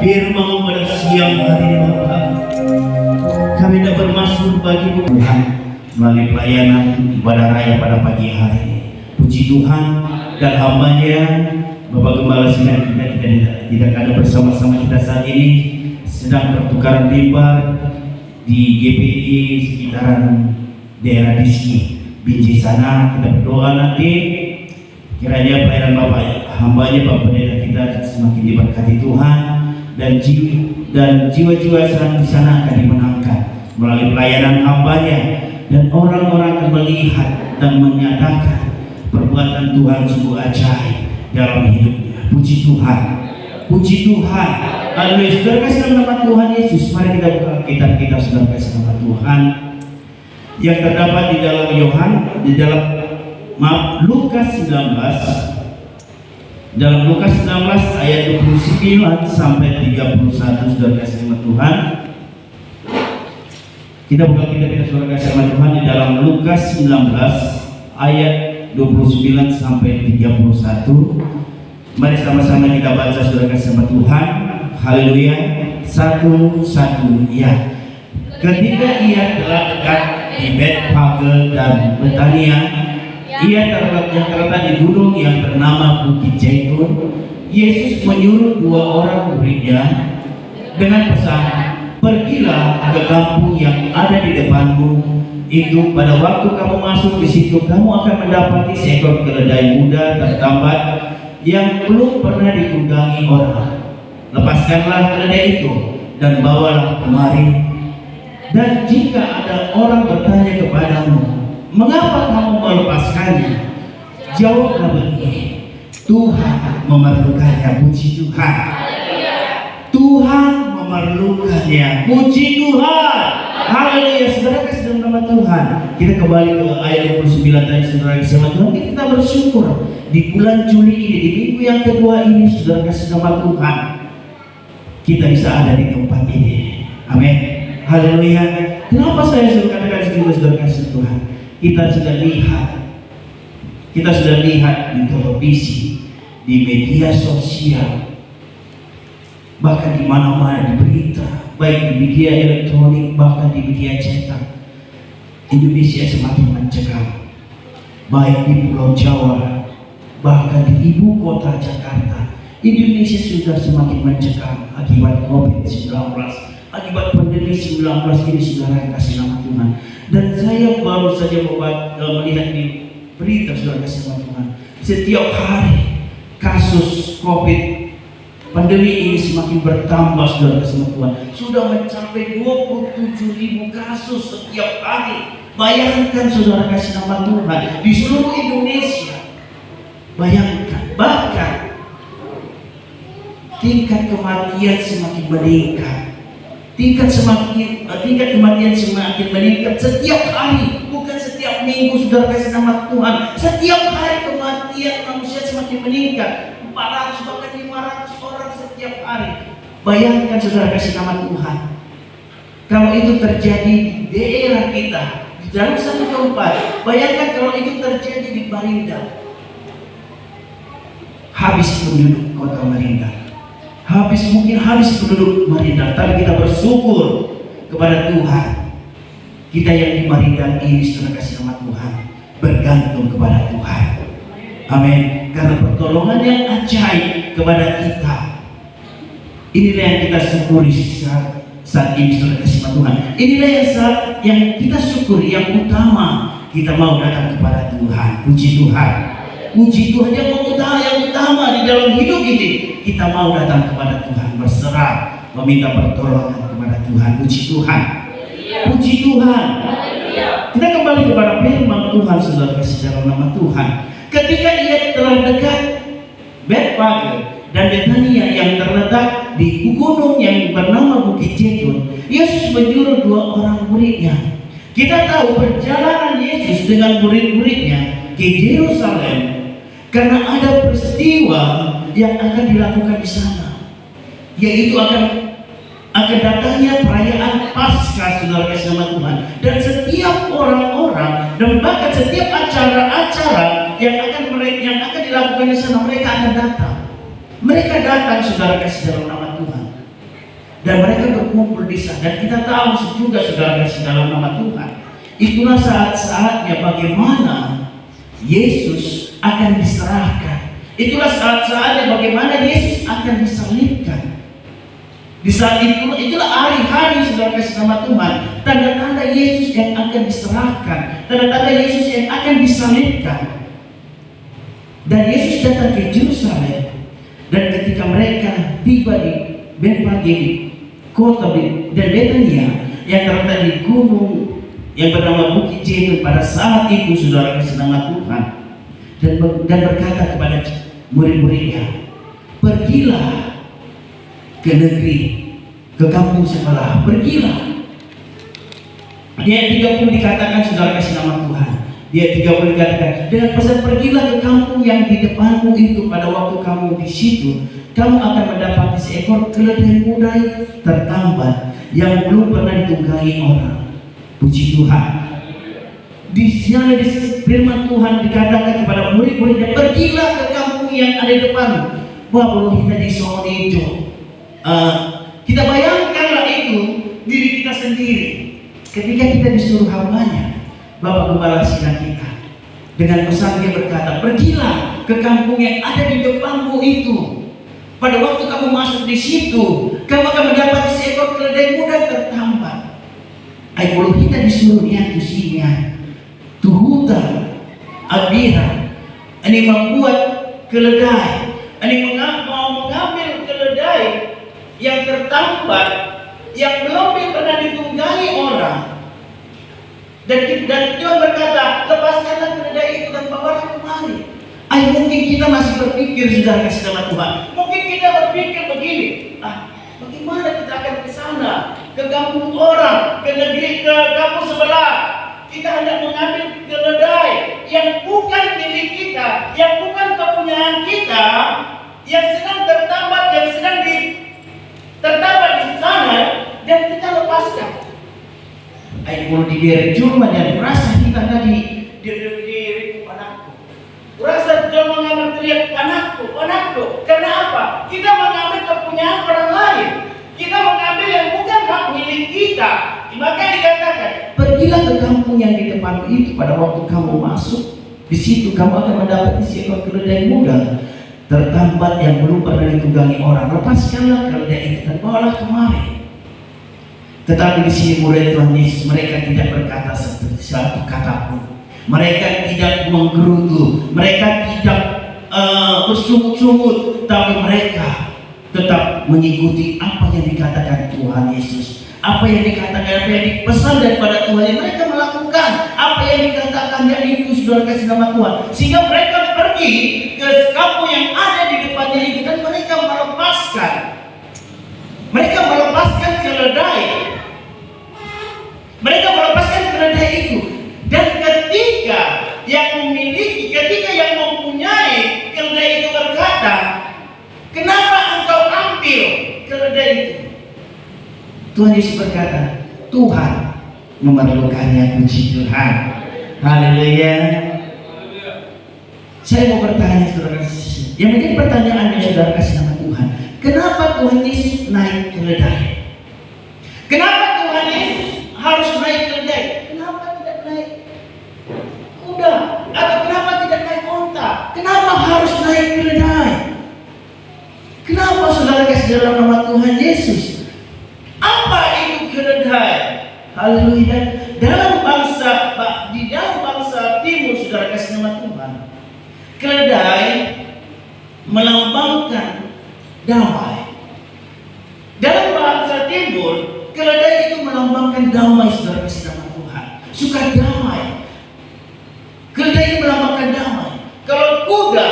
Speaker 2: firman pada siang hari ini Bapa. Kami tidak bermaksud bagi Tuhan melalui pelayanan ibadah raya pada pagi hari ini. Puji Tuhan,
Speaker 5: dan hambanya Bapak Gembala Sidang kita tidak ada bersama-sama kita saat ini, sedang pertukaran mimbar di GPI sekitaran daerah Diski Binjai sana. Kita berdoa nanti kiranya pelayanan Bapak hambanya Bapak Pendeta kita semakin diberkati Tuhan, dan jiwa-jiwa di sana akan dimenangkan melalui pelayanan hambanya, dan orang-orang akan melihat dan menyatakan perbuatan Tuhan sungguh ajaib dalam hidupnya. Puji Tuhan, puji Tuhan. Haleluya. Saudara kasih dalam nama Tuhan Yesus, mari kita buka kitab kita, saudara kasih nama Tuhan yang terdapat di dalam Lukas 19. Dalam Lukas 16 ayat 29 sampai 31, saudara kasih nama Tuhan. Kita buka kitab kita, saudara kasih nama Tuhan, di dalam Lukas 19 ayat 29 sampai 31. Mari sama-sama kita baca, saudara kasih nama Tuhan. Haleluya. Satu ya. Ketika ia telah dekat di Betfage dan Betania, ia terletak di gunung yang bernama Bukit Zaitun. Yesus menyuruh 2 orang muridnya dengan pesan, pergilah ke kampung yang ada di depanmu itu. Pada waktu kamu masuk di situ, kamu akan mendapati seekor keledai muda tertambat yang belum pernah ditunggangi orang. Lepaskanlah keledai itu dan bawalah kemari. Dan jika ada orang bertanya kepadamu, mengapa kamu melepaskannya? Jawablah begini, Tuhan memerlukannya. Puji Tuhan. Tuhan memerlukannya. Puji Tuhan. Haleluya. Saudara kasih dalam nama Tuhan. Kita kembali ke ayat 29 tadi, saudara kasih nama Tuhan. Kita bersyukur di bulan Juli ini, di minggu yang kedua ini, saudara kasih nama Tuhan, kita bisa ada di tempat ini. Amin. Haleluya. Kenapa saya suruh katakan segitu, saudara kasih Tuhan? Kita sudah lihat di televisi, di media sosial, bahkan di mana-mana di berita, baik di media elektronik, bahkan di media cetak, Indonesia semakin mencekam, baik di Pulau Jawa, bahkan di ibu kota Jakarta. Indonesia sudah semakin mencekam akibat COVID-19, akibat pandemi 19 ini, saudara yang kasih nama Tuhan. Dan saya baru saja melihat di berita, saudara kasih nama Tuhan, setiap hari kasus COVID pandemi ini semakin bertambah, saudara kasih nama Tuhan. Sudah mencapai 27.000 kasus setiap hari. Bayangkan, saudara kasih nama Tuhan, di seluruh Indonesia. Bayangkan, bahkan tingkat kematian semakin meningkat. Tingkat kematian semakin meningkat setiap hari, bukan setiap minggu, saudara kasih nama Tuhan. Setiap hari kematian manusia semakin meningkat, 400 bahkan 500 orang setiap hari. Bayangkan, saudara kasih nama Tuhan, kalau itu terjadi di daerah kita, di dalam satu tempat. Bayangkan kalau itu terjadi di Marinda, habis penduduk kota Marinda. Mungkin habis penduduk Marinda, tapi kita bersyukur kepada Tuhan. Kita yang di Marinda ini, saudara kasih nama Tuhan, bergantung kepada Tuhan. Amin. Karena pertolongan yang ajaib kepada kita, inilah yang kita syukuri saat ini, saudara kasih nama Tuhan. Inilah yang kita syukuri, yang utama. Kita mau datang kepada Tuhan. Puji Tuhan. Puji Tuhan, yang utama di dalam hidup ini. Kita mau datang kepada Tuhan, berserah, meminta pertolongan kepada Tuhan. Puji Tuhan. Puji Tuhan. Kita kembali kepada firman Tuhan, saudara kasih dalam nama Tuhan. Ketika ia telah dekat Betfage dan Betania yang terletak di gunung yang bernama Bukit Zaitun, Yesus menyuruh 2 orang muridnya. Kita tahu perjalanan Yesus dengan murid-muridnya ke Yerusalem karena ada peristiwa yang akan dilakukan di sana, yaitu akan datangnya perayaan Paskah, saudara kasih nama Tuhan. Dan setiap orang-orang dan bahkan setiap acara-acara yang akan dilakukan di sana, mereka akan datang. Mereka datang, saudara kasih dalam nama Tuhan, dan mereka berkumpul di sana. Dan kita tahu juga, saudara kasih dalam nama Tuhan, itulah saat-saatnya bagaimana Yesus akan diserahkan. Itulah saat-saatnya bagaimana Yesus akan disalibkan. Di saat itulah hari-hari saudara kasih nama Tuhan, tanda-tanda Yesus yang akan diserahkan, tanda-tanda Yesus yang akan disalibkan. Dan Yesus datang ke Yerusalem, dan ketika mereka tiba di Betfage, kota dan Betania yang terletak di gunung yang bernama Bukit Zaitun, pada saat itu saudara kasih nama Tuhan, dan berkata kepada murid-muridnya, pergilah ke negeri, ke kampung sebelah, pergilah. Dia 30 dikatakan saudara kasih nama Tuhan. Dia 30 dikatakan dengan pesan, pergilah ke kampung yang di depanmu itu. Pada waktu kamu di situ, kamu akan mendapati seekor keledai muda tertambat yang belum pernah ditunggangi orang. Puji Tuhan. Di sana di firman Tuhan dikatakan kepada murid-muridnya, pergilah ke kampung yang ada di depanmu. Bahwa kita di soal itu, kita bayangkanlah itu diri kita sendiri. Ketika kita disuruh hambanya, Bapak Gembala Sidang kita, dengan pesan dia berkata, pergilah ke kampung yang ada di depanmu itu. Pada waktu kamu masuk di situ, kamu akan mendapati seekor keledai muda tertambat. Kalau kita disuruh lihat usinya, Tuhuta Abira, ini membuat keledai, ini mau mengambil keledai yang tertambat, yang belum pernah ditunggangi orang. Dan Tuhan berkata, lepaskanlah keledai itu dan bawalah kemari. Mungkin kita masih berpikir, saudara kasih nama Tuhan, mungkin kita berpikir begini, bagaimana kita akan ke sana, ke kampung orang, ke negeri, ke kampung sebelah. Kita hendak mengambil keledai yang bukan milik kita, yang bukan kepunyaan kita, yang sedang tertambat, yang sedang tertambat di sana, dan kita lepaskan. Kalau di cuma dan rasa kita tadi diri anakku, rasa dia mengambil teriak anakku. Karena apa? Kita mengambil kepunyaan orang lain, kita mengambil yang bukan hak milik kita. Maka dikatakan, pergilah ke kampung yang di depanmu itu. Pada waktu kamu masuk di situ, kamu akan mendapat seekor keledai muda tertambat yang belum pernah ditunggangi orang. Lepaskanlah keledai itu dan bawalah kemari. Tetapi di sini murid Tuhan Yesus, mereka tidak berkata satu kata pun. Mereka tidak menggerutu, mereka tidak bersungut-sungut, tapi mereka tetap mengikuti apa yang dikatakan Tuhan Yesus. Apa yang dikatakan, apa yang dipesan daripada Tuhan, yang mereka melakukan apa yang dikatakan, yang itu saudara kasih nama Tuhan. Sehingga mereka pergi ke kampung yang ada di depannya itu, dan mereka melepaskan keledai. Mereka melepaskan keledai itu. Dan ketika yang mempunyai keledai itu berkata, kenapa engkau ambil keledai itu? Tuhan Yesus berkata, Tuhan memerlukannya. Puji Tuhan. Haleluya. Saya mau bertanya saudara, yang menjadi pertanyaannya saudara kasih nama Tuhan, kenapa Tuhan Yesus naik keledai? Kenapa Tuhan Yesus harus naik keledai? Kenapa tidak naik kuda? Atau kenapa tidak naik onta? Kenapa harus naik keledai? Kenapa saudara kasih dalam nama Tuhan Yesus? Apa itu keledai? Haleluya. Di dalam bangsa timur saudara kasih nama Tuhan, keledai melambangkan damai. Dalam bangsa timur, keledai itu melambangkan damai saudara kasih nama Tuhan. Suka damai. Keledai itu melambangkan damai. Kalau kuda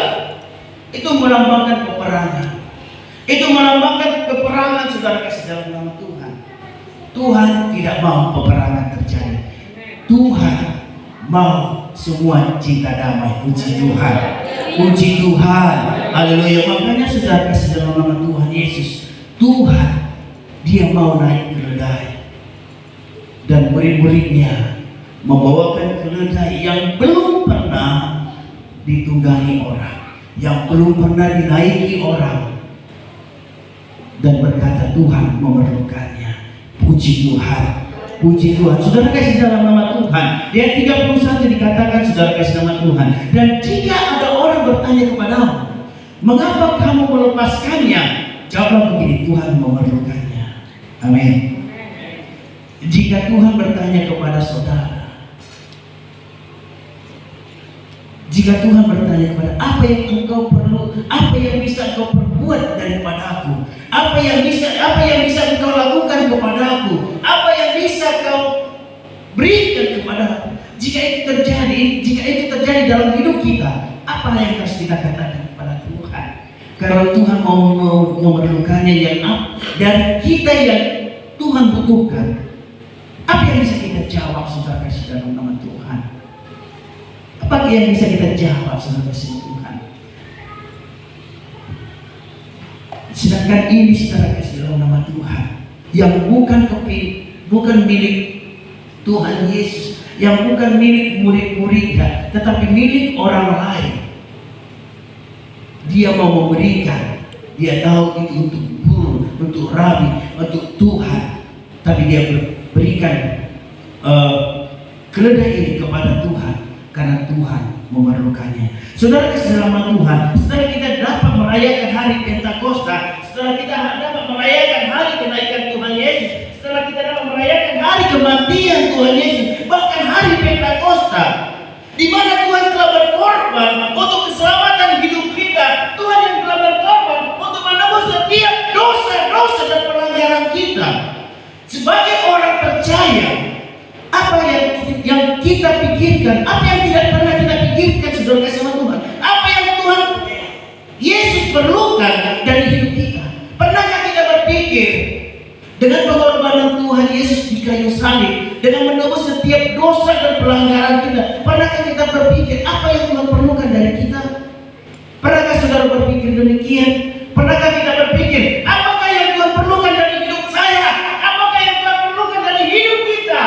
Speaker 5: itu melambangkan peperangan. Itu melambangkan peperangan saudara kasih dalam nama Tuhan. Tuhan tidak mau peperangan terjadi. Tuhan mau semua cinta damai. Puji Tuhan. Puji Tuhan. Haleluya. Makanya saudara kasih dalam nama Tuhan Yesus, Tuhan dia mau naik keledai, dan murid-muridnya membawakan keledai yang belum pernah ditunggangi orang, yang belum pernah dinaiki orang, dan berkata Tuhan memerlukannya. Puji Tuhan. Puji Tuhan. Saudara kasih dalam nama Tuhan, di ayat 31 dikatakan saudara kasih nama Tuhan, dan jika ada orang Mengapa kamu melepaskannya? Jawablah begini, Tuhan memerlukannya. Amin. Jika Tuhan bertanya kepada saudara, jika Tuhan bertanya kepada apa yang engkau perlu, apa yang bisa engkau perbuat daripada aku, apa yang bisa engkau lakukan kepada aku, apa yang bisa kau berikan kepada aku. Jika itu terjadi dalam hidup kita, apa yang harus kita katakan kepada Tuhan? Kalau Tuhan mau memerlukannya yang dari kita yang Tuhan butuhkan, apa yang bisa kita jawab, saudara kasih dalam nama Tuhan? Apa yang bisa kita jawab, saudara kasih Tuhan? Sedangkan ini, saudara kasih dalam nama Tuhan, yang bukan milik Tuhan Yesus, yang bukan milik murid-muridnya, tetapi milik orang lain. Dia mau memberikan, dia tahu itu untuk guru, untuk rabi, untuk Tuhan, tapi dia berikan keledai ini kepada Tuhan karena Tuhan memerlukannya. Saudara kasih dalam Tuhan, setelah kita dapat merayakan hari Pentakosta, setelah kita dapat merayakan hari kenaikan Tuhan Yesus, setelah kita dapat merayakan hari kematian Tuhan Yesus, bahkan hari Pentakosta, di mana Tuhan telah berkorban untuk keselamatan hidup kita, Tuhan yang telah berkorban untuk menebus setiap dosa-dosa dan pelanggaran kita. Sebagai orang percaya, apa yang kita pikirkan, apa yang tidak pernah kita pikirkan, saudara kasih Tuhan, apa yang Tuhan Yesus perlukan dari hidup kita. Pernahkah kita berpikir dengan pengorbanan Tuhan Yesus di kayu salib, dengan menebus setiap dosa dan pelanggaran kita, pernahkah kita berpikir apa yang Tuhan perlukan dari kita? Pernahkah saudara berpikir demikian? Pernahkah kita berpikir apakah yang Tuhan perlukan dari hidup saya? Apakah yang Tuhan perlukan dari hidup kita?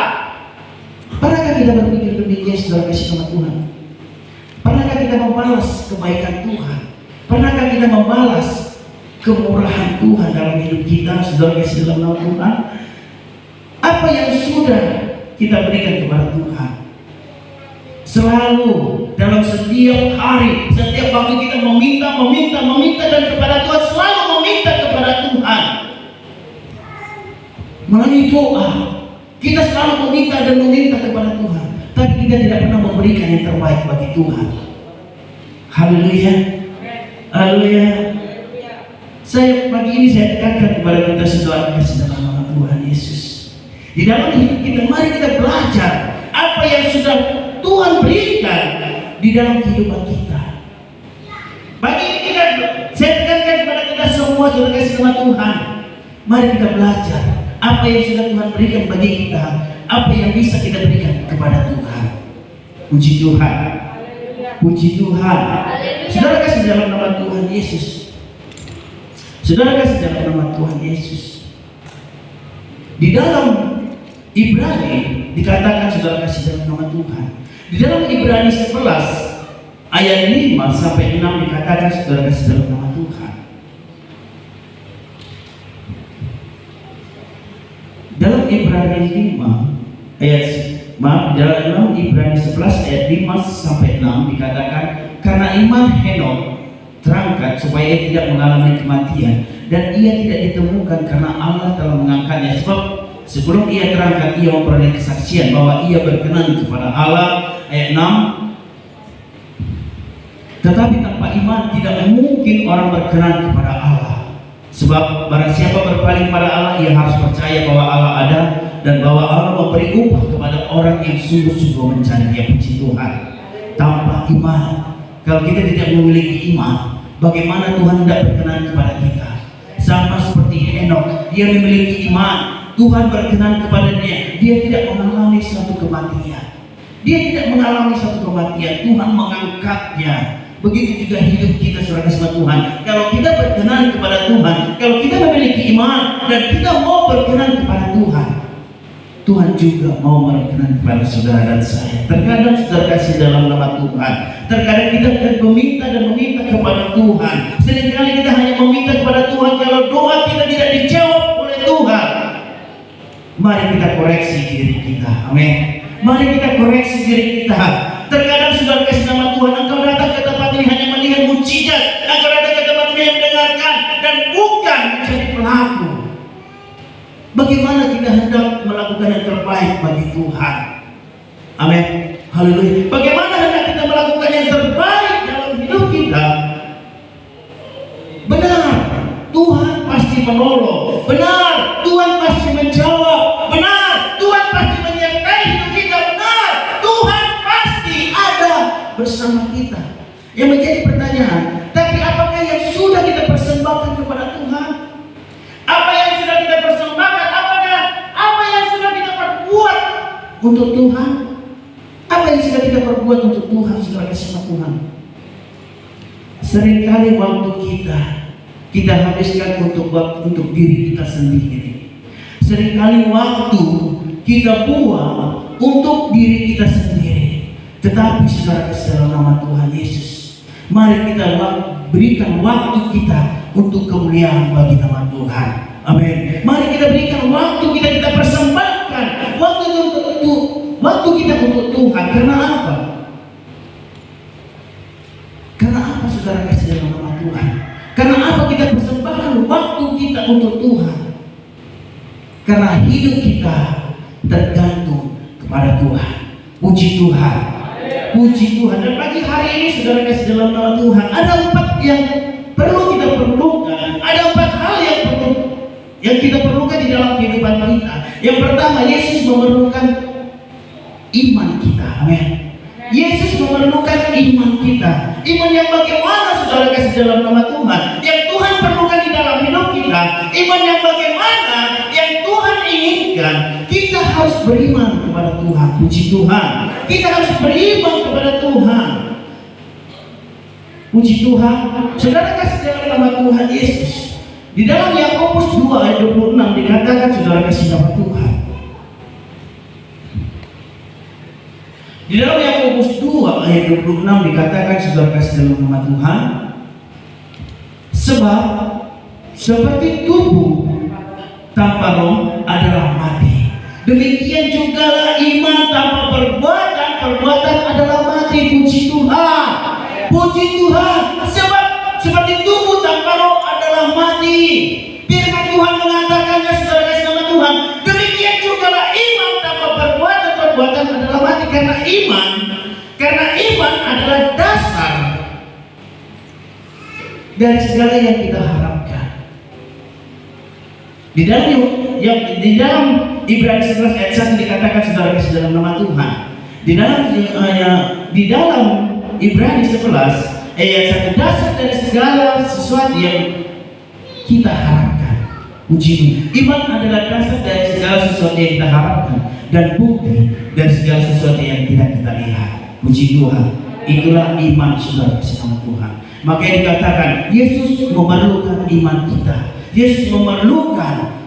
Speaker 5: Pernahkah kita berpikir demikian, saudara kasih sama Tuhan? Pernahkah kita membalas kebaikan Tuhan? Pernahkah kita membalas kemurahan Tuhan dalam hidup kita, saudara kasih dalam nama Tuhan? Apa yang sudah kita berikan kepada Tuhan? Selalu dalam setiap hari, setiap waktu kita meminta dan kepada Tuhan, selalu meminta kepada Tuhan melalui doa. Kita selalu meminta kepada Tuhan, tapi kita tidak pernah memberikan yang terbaik bagi Tuhan. Haleluya, haleluya. Pagi ini saya tekankan kepada kita saudara kasih dalam nama Tuhan Yesus. Di dalam hidup kita, mari kita belajar apa yang sudah Tuhan berikan di dalam kehidupan kita. Bagi kita, saya tekankan kepada kita semua saudara kasih nama Tuhan. Mari kita belajar apa yang sudah Tuhan berikan bagi kita, apa yang bisa kita berikan kepada Tuhan. Puji Tuhan, puji Tuhan. Saudara kasih dalam nama Tuhan Yesus. Saudara kasih dalam nama Tuhan Yesus. Di dalam Ibrani dikatakan, saudara kasih dalam nama Tuhan, di dalam Ibrani 11 ayat 5 sampai 6 dikatakan, saudara kasih dalam nama Tuhan, dalam Ibrani 5 ayat dalam Ibrani 11 ayat 5 sampai 6 dikatakan, karena iman Henokh terangkat supaya ia tidak mengalami kematian, dan ia tidak ditemukan karena Allah telah mengangkatnya. Sebab sebelum ia terangkat, ia memperoleh kesaksian bahwa ia berkenan kepada Allah. Ayat 6, tetapi tanpa iman tidak mungkin orang berkenan kepada Allah. Sebab barang siapa berpaling pada Allah, ia harus percaya bahwa Allah ada dan bahwa Allah memberi upah kepada orang yang sungguh-sungguh mencari Dia. Puji Tuhan. Tanpa iman, kalau kita tidak memiliki iman, bagaimana Tuhan tidak berkenan kepada kita? Sama seperti Henokh, dia memiliki iman, Tuhan berkenan kepadanya, dia tidak mengalami suatu kematian. Dia tidak mengalami suatu kematian, Tuhan mengangkatnya. Begitu juga hidup kita, saudara kasih Tuhan. Kalau kita berkenan kepada Tuhan, kalau kita memiliki iman dan kita mau berkenan kepada Tuhan, Tuhan juga mau berkenan kepada saudara dan saya. Terkadang saudara kasih dalam nama Tuhan, terkadang kita meminta kepada Tuhan. Seringkali kita hanya meminta kepada Tuhan kalau doa kita tidak dijawab oleh Tuhan. Mari kita koreksi diri kita, amin. Mari kita koreksi diri kita. Terkadang saudara kasih nama Tuhan, engkau datang ke tempat ini hanya melihat mujizat, engkau datang ke tempat bukan menjadi pelaku. Bagaimana kita hendak melakukan yang terbaik bagi Tuhan? Amin. Haleluya. Bagaimana hendak kita melakukan yang terbaik dalam hidup kita? Benar, Tuhan pasti menolong. Benar, Tuhan pasti menjawab. Benar, Tuhan pasti menyertai hidup kita. Benar, Tuhan pasti ada bersama kita. Yang menjadi pertanyaan, tapi apakah yang sudah kita persembahkan kepada Tuhan? Apa yang sudah kita persembahkan? Apa yang sudah kita perbuat untuk Tuhan? Apa yang sudah kita perbuat untuk Tuhan, saudara sama Tuhan? Seringkali waktu kita habiskan untuk diri kita sendiri. Seringkali waktu kita buang untuk diri kita sendiri. Tetapi saudara dalam nama Tuhan Yesus, mari kita berikan waktu kita untuk kemuliaan bagi nama Tuhan. Amin. Mari kita berikan waktu kita persembahkan waktu kita untuk Tuhan. Karena apa? Karena apa saudara kasih dalam nama Tuhan? Karena apa kita persembahkan waktu kita untuk Tuhan? Karena hidup kita tergantung kepada Tuhan. Puji Tuhan. Puji Tuhan. Dan pagi hari ini saudara kasih dalam nama Tuhan, ada 4 yang perlu kita perlukan. Ada 4 hal yang kita perlukan di dalam kehidupan kita. Yang pertama, Yesus memerlukan iman kita. Amin. Yesus memerlukan iman kita. Iman yang bagaimana saudara kasih dalam nama Tuhan? Yang Tuhan perlukan di dalam hidup kita. Iman yang bagaimana? Yang Tuhan inginkan. Kita harus beriman kepada Tuhan. Puji Tuhan. Kita harus beriman kepada Tuhan. Puji Tuhan. Saudara kasih dalam nama Tuhan Yesus. Di dalam Yakobus 2 ayat 26 dikatakan saudara kasih nama Tuhan. Di dalam Yakobus 2 ayat 26 dikatakan saudara kasih dalam nama Tuhan, sebab seperti tubuh tanpa roh adalah mati, demikian juga iman tanpa perbuatan adalah mati. Puji Tuhan. Puji Tuhan. Sebab seperti tubuh tanpa roh adalah mati. Firman Tuhan mengatakannya saudara kasih nama Tuhan, demikian juga iman tanpa perbuatan adalah mati. Karena iman adalah dasar dari segala yang kita harapkan. Di dalam Ibrani 11 ayat 1 dikatakan saudara kasih dalam nama Tuhan. Di dalam Ibrani 11 ayat 1, dasar dari segala sesuatu yang kita harapkan. Puji, iman adalah dasar dari segala sesuatu yang kita harapkan dan bukti dari segala sesuatu yang tidak kita lihat. Puji Tuhan. Itulah iman saudara bersama Tuhan. Makanya dikatakan Yesus memerlukan iman kita. Yesus memerlukan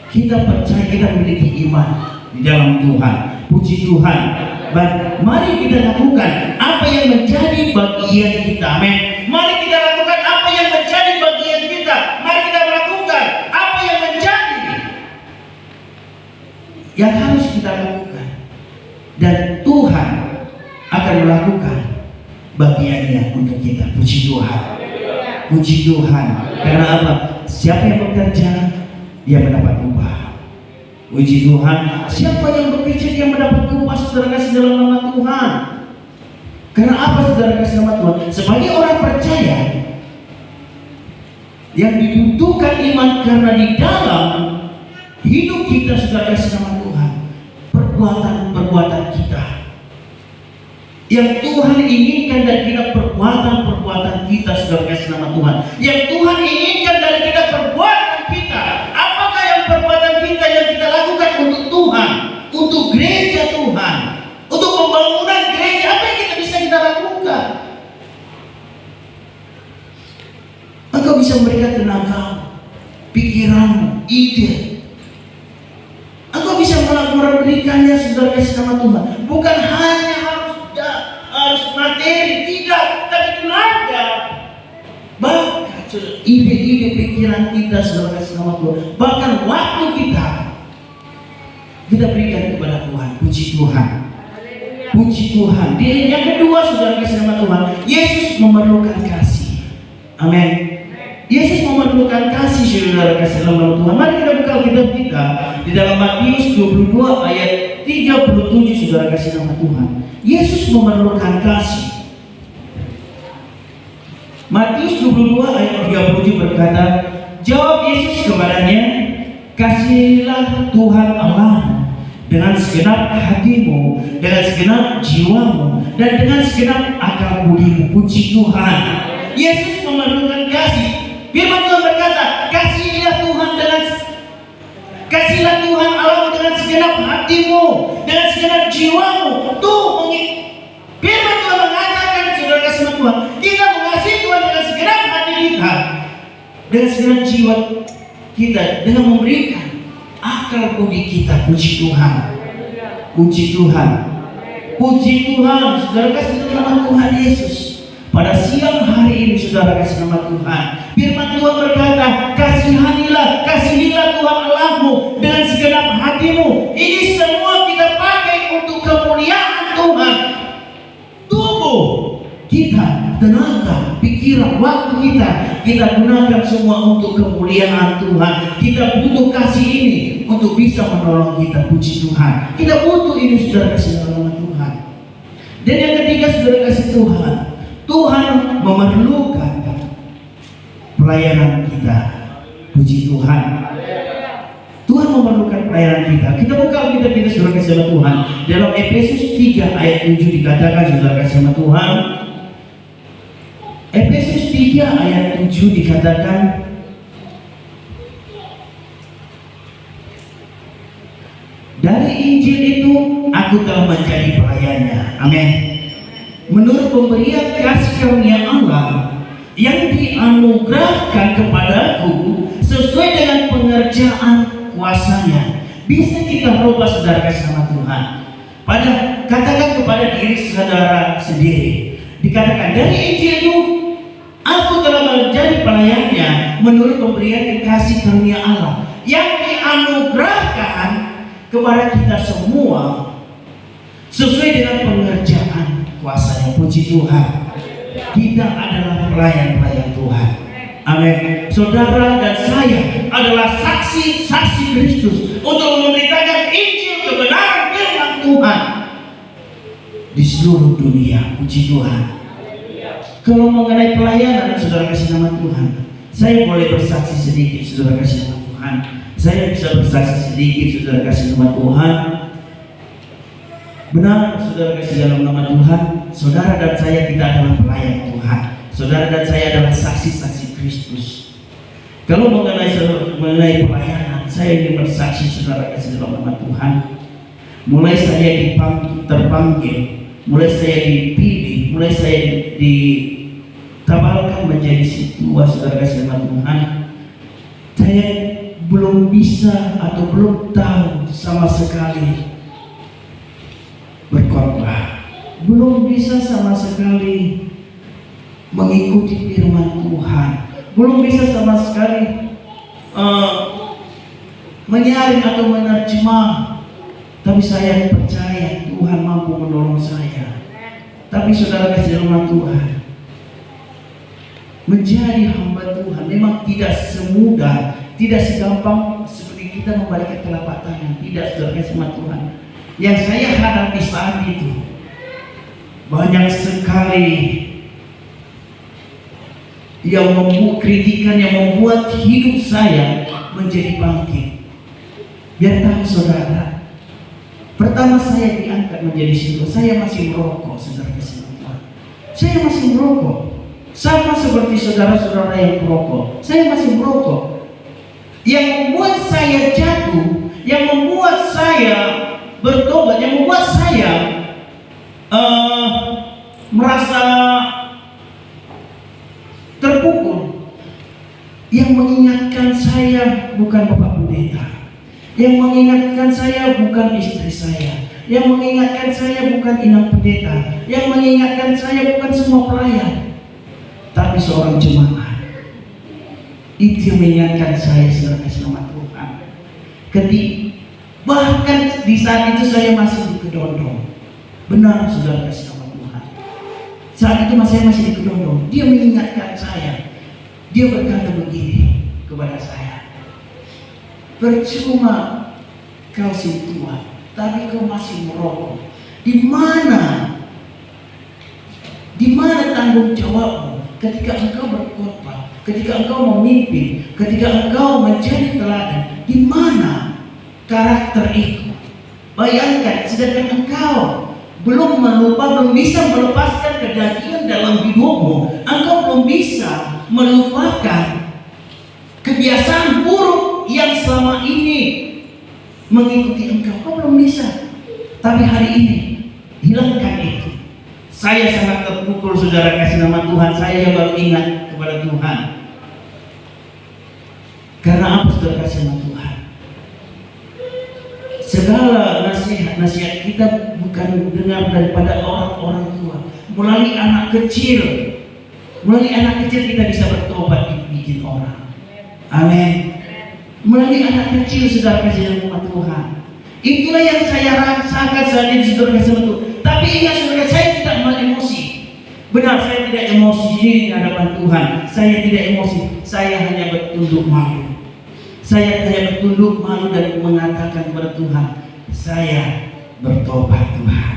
Speaker 5: kita percaya, kita memiliki iman di dalam Tuhan. Puji Tuhan. Mari kita lakukan apa yang menjadi bagian kita. Amin. Mari kita lakukan apa yang menjadi bagian kita. Mari kita melakukan apa yang menjadi yang harus kita lakukan. Dan Tuhan akan melakukan bagiannya untuk kita. Puji Tuhan. Puji Tuhan. Karena apa? Siapa yang bekerja, dia mendapat upah. Puji Tuhan. Siapa yang bekerja, dia mendapat upah. Saudara kasih dalam nama Tuhan. Karena apa saudara kasih nama Tuhan? Sebagai orang percaya yang dibutuhkan iman, karena di dalam hidup kita saudara kasih nama Tuhan, perbuatan kita yang Tuhan inginkan dari kita, perbuatan kita saudara kasih nama Tuhan, yang Tuhan inginkan dari kita, perbuatan kita. Apakah yang perbuatan kita yang kita lakukan untuk Tuhan, untuk gereja Tuhan, untuk pembangunan gereja? Apa yang kita lakukan? Engkau bisa memberikan tenaga, pikiran, ide. Engkau bisa memberikannya saudara kasih nama Tuhan. Bukan hanya harus materi, tidak, tapi tenaga. Bahkan ide-ide pikiran kita saudara kasih nama Tuhan. Bahkan waktu kita berikan kepada Tuhan. Puji Tuhan. Puji Tuhan. Yang kedua saudara kasih nama Tuhan, Yesus memerlukan kasih. Amin. Yesus memerlukan kasih, saudara kasih dalam nama Tuhan. Mari kita buka kitab kita di dalam Matius 22 ayat 37, saudara kasih nama Tuhan. Yesus memerlukan kasih. Matius 22 ayat 37 berkata, jawab Yesus kepadanya, kasihilah Tuhan Allahmu dengan segenap hatimu, dengan segenap jiwamu, dan dengan segenap akal budimu. Puji Tuhan. Yesus memerlukan kasih. Firman Tuhan berkata, kasihilah Tuhan Allahmu dengan segenap hatimu, dengan segenap jiwamu. Firman Tuhan mengatakan, saudara kasih Tuhan, kita mengasihi Tuhan dengan segenap hati kita, dengan segenap jiwa kita, dengan memberikan akal budi kita. Puji Tuhan. Puji Tuhan. Puji Tuhan. Saudara kasih nama Tuhan Yesus. Pada siang hari ini, saudara kasih nama Tuhan, firman Tuhan berkata, kasihilah Tuhan Allahmu dengan segenap hatimu. Ini semua kita pakai untuk kemuliaan Tuhan. Tubuh kita, tenaga, pikiran, waktu kita gunakan semua untuk kemuliaan Tuhan. Kita butuh kasih ini untuk bisa menolong kita. Puji Tuhan. Kita butuh ini, saudara kasih nama Tuhan. Dan yang ketiga, saudara kasih Tuhan, Tuhan memerlukan pelayanan kita. Puji Tuhan. Tuhan memerlukan pelayanan kita. Kita buka kitab kita, saudara kasih nama Tuhan. Dalam Efesus 3 ayat 7 dikatakan, saudara kasih nama Tuhan. Efesus 3 ayat 7 dikatakan, dari Injil itu aku telah menjadi pelayannya. Amin. Menurut pemberian kasih karunia Allah yang dianugerahkan kepadaku sesuai dengan pengerjaan kuasanya. Bisa kita rubah, saudara kasih nama Tuhan. Katakan kepada diri saudara sendiri. Dikatakan, dari Injil itu aku telah menjadi pelayannya menurut pemberian kasih karunia Allah yang dianugerahkan kepada kita semua sesuai dengan pengerjaan kuasanya. Puji Tuhan. Kita adalah pelayan-pelayan Tuhan. Amin. Saudara dan saya adalah saksi-saksi Kristus untuk memberitakan Injil kebenaran firman Tuhan di seluruh dunia. Puji Tuhan. Kalau mengenai pelayanan, saudara kasih nama Tuhan, saya boleh bersaksi sedikit, saudara kasih nama Tuhan. Saya bisa bersaksi sedikit, saudara kasih nama Tuhan. Benar, saudara kasih dalam nama Tuhan, saudara dan saya kita adalah pelayan Tuhan. Saudara dan saya adalah saksi-saksi Kristus. Kalau mengenai pelayanan, saya ingin bersaksi, saudara kasih dalam nama Tuhan. Mulai saya terpanggil, mulai saya dipilih, mulai saya ditabalkan menjadi ketua, saudara kasih dalam Tuhan. Saya belum bisa atau belum tahu sama sekali berkhotbah, belum bisa sama sekali mengikuti firman Tuhan, belum bisa sama sekali menyaring atau menerjemah. Tapi saya percaya Tuhan mampu menolong saya. Tapi saudara kasih dalam Tuhan, menjadi hamba Tuhan memang tidak semudah, tidak segampang seperti kita membalikkan telapak tangan. Tidak, saudara kasih Tuhan. Yang saya hadapi saat itu banyak sekali yang membuat kritikan, yang membuat hidup saya menjadi bangkit. Biar tahu saudara, pertama saya diangkat menjadi ketua, saya masih merokok, saudara kasih Tuhan. Saya masih merokok, sama seperti saudara-saudara yang merokok. Saya masih merokok. Yang membuat saya jatuh, yang membuat saya bertobat, yang membuat saya merasa terpukul, yang mengingatkan saya bukan Bapak Pendeta, yang mengingatkan saya bukan istri saya, yang mengingatkan saya bukan inang pendeta, yang mengingatkan saya bukan semua pelayan, tapi seorang jemaat. Itu yang mengingatkan saya, saudara kasih nama Tuhan. Bahkan di saat itu saya masih di Kedondong. Benar, saudara kasih nama Tuhan. Saat itu saya masih di Kedondong. Dia mengingatkan saya, Dia berkata begini kepada saya, percuma kau si tua, tapi kau masih merokok. Di mana tanggung jawabmu ketika engkau berkhotbah, ketika engkau memimpin, ketika engkau menjadi teladan? Di mana karakter itu? Bayangkan, sedangkan engkau belum bisa melepaskan kedagingan dalam hidupmu, engkau belum bisa melupakan kebiasaan buruk yang selama ini mengikuti engkau belum bisa. Tapi hari ini hilangkan itu. Saya sangat terpukul, saudara, kasih nama Tuhan. Saya yang baru ingat kepada Tuhan. Karena apa, saudara, kasih nama Tuhan? Segala nasihat kita bukan dengar daripada orang-orang tua. Melalui anak kecil kita bisa bertobat bikin orang. Amin. Melalui anak kecil, saudara, kasih nama Tuhan. Itulah yang saya rasakan saat ini, saudara, kasih nama Tuhan. Tapi ingat, saudara, saya tidak emosi. Benar, saya tidak emosi di hadapan Tuhan. Saya tidak emosi. Saya hanya bertunduk malu. Saya hanya bertunduk malu dan mengatakan kepada Tuhan, saya bertobat, Tuhan.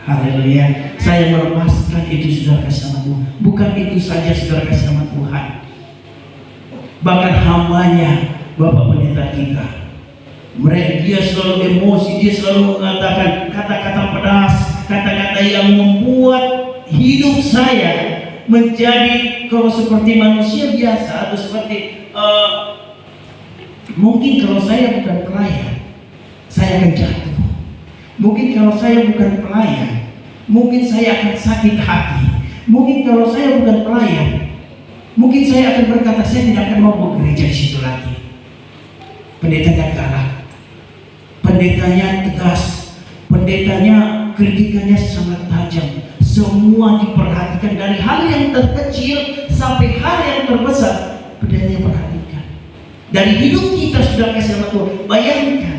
Speaker 5: Haleluya. Saya melepaskan itu, saudara, kasih nama Tuhan. Bukan itu saja, saudara, kasih nama Tuhan. Bahkan hambanya, Bapak Pendeta kita, dia selalu emosi, dia selalu mengatakan kata-kata pedas, kata-kata yang membuat hidup saya menjadi kalau seperti manusia biasa, atau seperti mungkin kalau saya bukan pelayan, saya akan jatuh. Mungkin kalau saya bukan pelayan, mungkin saya akan sakit hati. Mungkin kalau saya bukan pelayan, mungkin saya akan berkata, saya tidak akan mau bekerja di situ lagi. Pendetanya galak, pendetanya tegas, pendetanya kritikannya sangat tajam. Semua diperhatikan, dari hal yang terkecil sampai hal yang terbesar, pendetanya perhatikan. Dari hidup kita, sudah kasih nama Tuhan. Bayangkan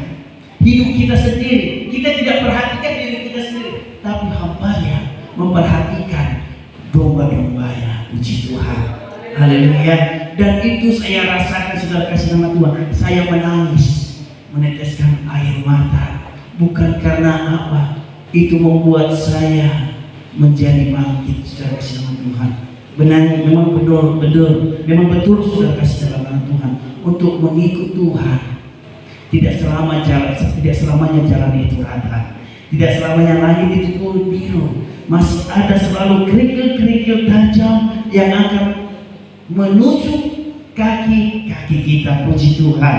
Speaker 5: hidup kita sendiri, kita tidak perhatikan diri kita sendiri, tapi hambanya memperhatikan domba-dombanya. Puji Tuhan. Haleluya. Dan itu saya rasakan, saudara, kasih nama Tuhan. Saya menangis, meneteskan air mata. Bukan karena apa, itu membuat saya menjadi bangkit, saudara, kasih nama Tuhan. Benar, memang betul, saudara, kasih nama Tuhan, untuk mengikut Tuhan. Tidak selamanya jalan itu rata. Tidak selamanya langit itu biru. Masih ada selalu kerikil-kerikil tajam yang akan menusuk kaki kita. Puji Tuhan.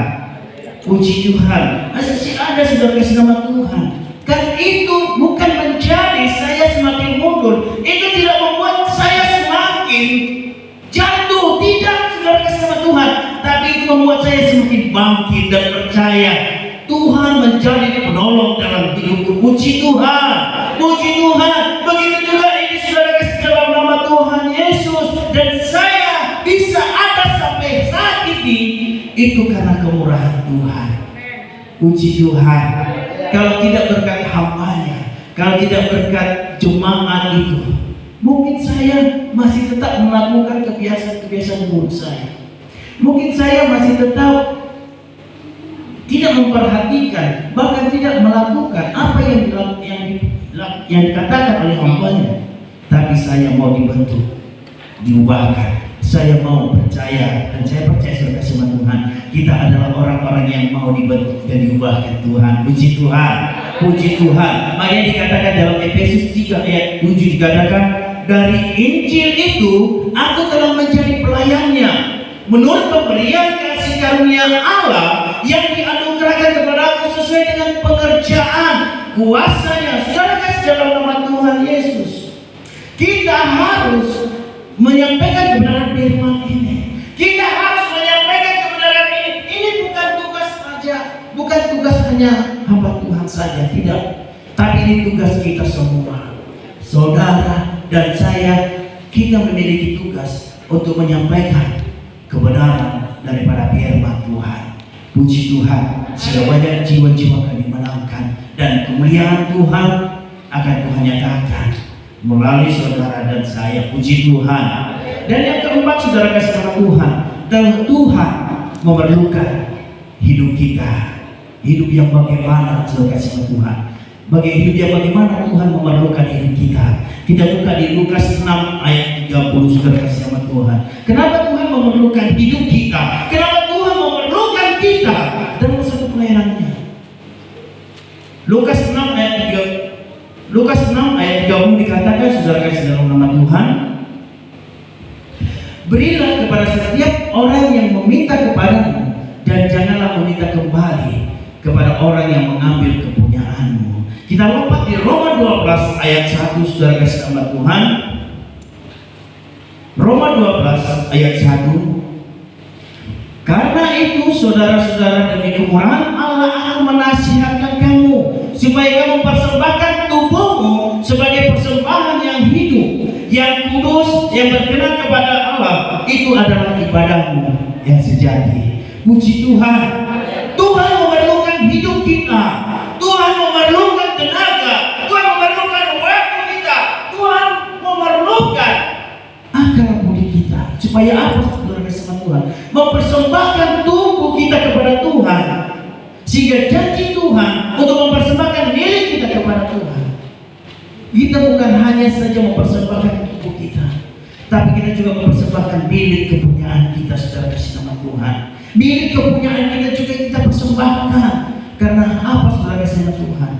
Speaker 5: Puji Tuhan. Masih ada, saudara, kasih nama Tuhan. Kan itu bukan menjadi saya semakin mundur. Itu tidak membuat saya semakin jatuh. Tidak, saudara, kasih nama Tuhan. Tapi itu membuat saya semakin bangkit dan percaya Tuhan menjadi penolong dalam hidupku. Puji Tuhan. Puji Tuhan. Begitu juga ini, saudara, kasih dalam nama Tuhan Yesus. Dan saya bisa ada sampai saat ini, itu karena kemurahan Tuhan. Puji Tuhan. Kalau tidak berkat hambanya, kalau tidak berkat jemaat itu, mungkin saya masih tetap melakukan kebiasaan buruk saya. Mungkin saya masih tetap tidak memperhatikan, bahkan tidak melakukan apa yang dikatakan oleh hambanya. Tapi saya mau dibentuk, diubahkan. Saya mau percaya, dan saya percaya, saudara, kasih Tuhan, kita adalah orang-orang yang mau dibentuk dan diubahkan Tuhan. Puji Tuhan. Puji Tuhan. Makanya dikatakan dalam Efesus 3 ayat 7, dikatakan, dari Injil itu aku telah menjadi pelayannya menurut pemberian kasih karunia Allah yang dianugerahkan kepada aku sesuai dengan pengerjaan kuasanya. Saudara, kasih dalam nama Tuhan Yesus, kita harus menyampaikan kebenaran firman ini. Kita harus menyampaikan kebenaran ini. Ini bukan tugas saja, bukan tugas hanya hamba Tuhan saja, tidak. Tapi ini tugas kita semua, saudara dan saya. Kita memiliki tugas untuk menyampaikan kebenaran daripada firman Tuhan. Puji Tuhan. Sehingga banyak jiwa-jiwa akan dimenangkan dan kemuliaan Tuhan akan Tuhan nyatakan melalui saudara dan saya. Puji Tuhan. Dan yang keempat, saudara kasih nama Tuhan, Tuhan memerlukan hidup kita. Hidup yang bagaimana, saudara kasih nama Tuhan? Hidup yang bagaimana Tuhan memerlukan hidup kita? Kita buka di Lukas 6 ayat 30, saudara kasih nama Tuhan. Kenapa Tuhan memerlukan hidup kita? Kenapa Tuhan memerlukan kita dalam satu pelayanannya? Lukas 6 ayat 30 dikatakan, saudara kasih dalam nama Tuhan, berilah kepada setiap orang yang meminta kepadamu, dan janganlah meminta kembali kepada orang yang mengambil kepunyaanmu. Kita lompat di Roma 12 ayat 1, saudara kasih nama Tuhan. Roma 12 ayat 1. Karena itu saudara-saudara, demi kemurahan Allah akan menasihatkan kamu supaya kamu persembahkan tubuhmu sebagai persembahan yang hidup, yang kudus, yang berkenan kepada Allah. Itu adalah ibadahmu yang sejati. Puji Tuhan. Tuhan memerlukan hidup kita. Tuhan memerlukan tenaga. Tuhan memerlukan waktu kita. Tuhan memerlukan akal budi kita. Supaya apa, saudara kasih Tuhan? Mempersembahkan tubuh kita kepada Tuhan, sehingga janji Tuhan untuk mempersembahkan milik kita kepada Tuhan. Kita bukan hanya saja mempersembahkan tubuh kita, tapi kita juga mempersembahkan milik kepunyaan kita, saudara kasih nama Tuhan. Milik kepunyaan kita juga kita persembahkan. Karena apa, saudara kasih nama Tuhan?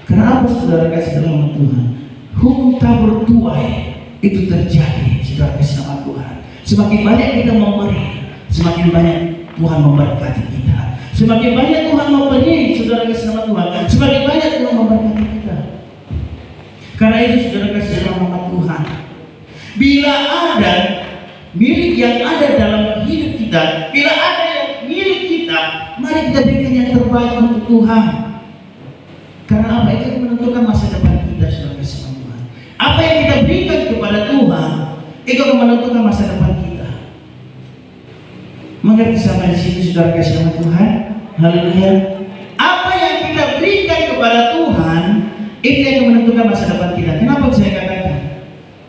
Speaker 5: Karena apa, saudara kasih nama Tuhan? Hukum tabur tuai itu terjadi, saudara kasih nama Tuhan. Semakin banyak kita memberi, semakin banyak Tuhan memberkati kita. Semakin banyak Tuhan memberi, saudara kasih nama Tuhan, semakin banyak Tuhan memberkati kita. Karena itu, saudara kasih nama Tuhan, bila ada milik yang ada dalam hidup kita, bila ada yang milik kita, mari kita berikan yang terbaik untuk Tuhan. Karena apa? Itu menentukan masa depan kita, saudara kasih nama Tuhan. Apa yang kita berikan kepada Tuhan, itu akan menentukan masa depan kita. Mengerti sampai di sini, saudara kasih nama Tuhan? Haleluya. Apa yang kita berikan kepada Tuhan, itu yang akan menentukan masa depan kita. Kenapa saya katakan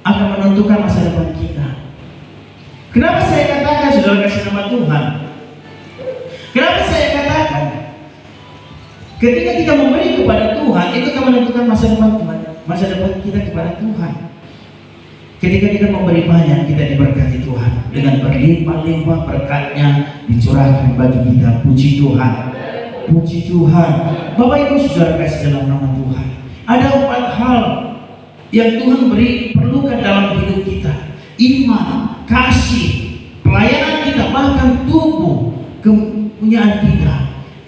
Speaker 5: akan menentukan masa depan kita? Kenapa saya katakan, saudara kasih nama Tuhan? Kenapa saya katakan ketika kita memberi kepada Tuhan, itu akan menentukan masa depan kita kepada Tuhan. Ketika kita memberi banyak, kita diberkati Tuhan dengan berlimpah-limpah berkatnya dicurahkan bagi kita. Puji Tuhan, puji Tuhan. Bapak Ibu saudara kasih dalam nama Tuhan, ada 4 hal yang Tuhan perlukan dalam hidup kita: iman, kasih, pelayanan kita, bahkan tubuh, kepunyaan kita.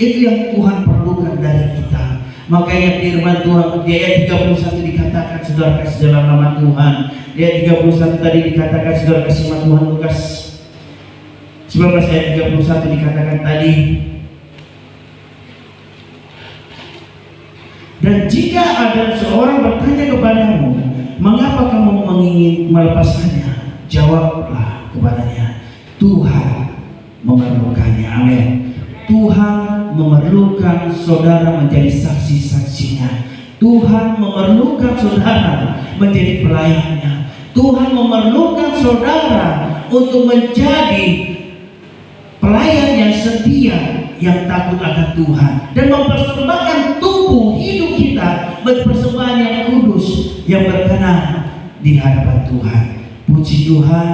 Speaker 5: Itu yang Tuhan perlukan dari kita. Makanya firman Tuhan di ayat 31 dikatakan, saudara kasih dalam nama Tuhan, di ayat 31 tadi dikatakan, saudara kasih nama Tuhan, Lukas 19 ayat 31 dikatakan tadi, dan jika ada seorang bertanya kepadamu, mengapa kamu mengingin melepaskannya, jawablah kepadanya, Tuhan memerlukannya. Amin. Tuhan memerlukan saudara menjadi saksi-saksinya. Tuhan memerlukan saudara menjadi pelayannya. Tuhan memerlukan saudara untuk menjadi pelayan yang setia, yang takut akan Tuhan, dan mempersembahkan tubuh hidup kita bagi persembahan yang kudus, yang berkenan di hadapan Tuhan. Puji Tuhan,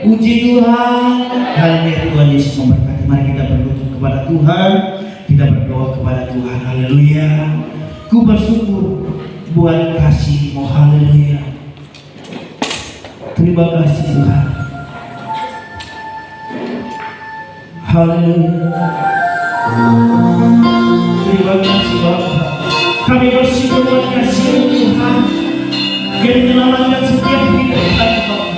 Speaker 5: puji Tuhan. Haleluya. Tuhan Yesus memberkati. Mari kita berlutut kepada Tuhan, kita berdoa kepada Tuhan. Haleluya. Ku bersyukur buat kasih-Mu. Haleluya. Terima kasih Tuhan. Haleluya. Terima kasih Bapa. Kami bersyukur buat kasih Tuhan yang menyelamatkan setiap hidup kami, Bapa.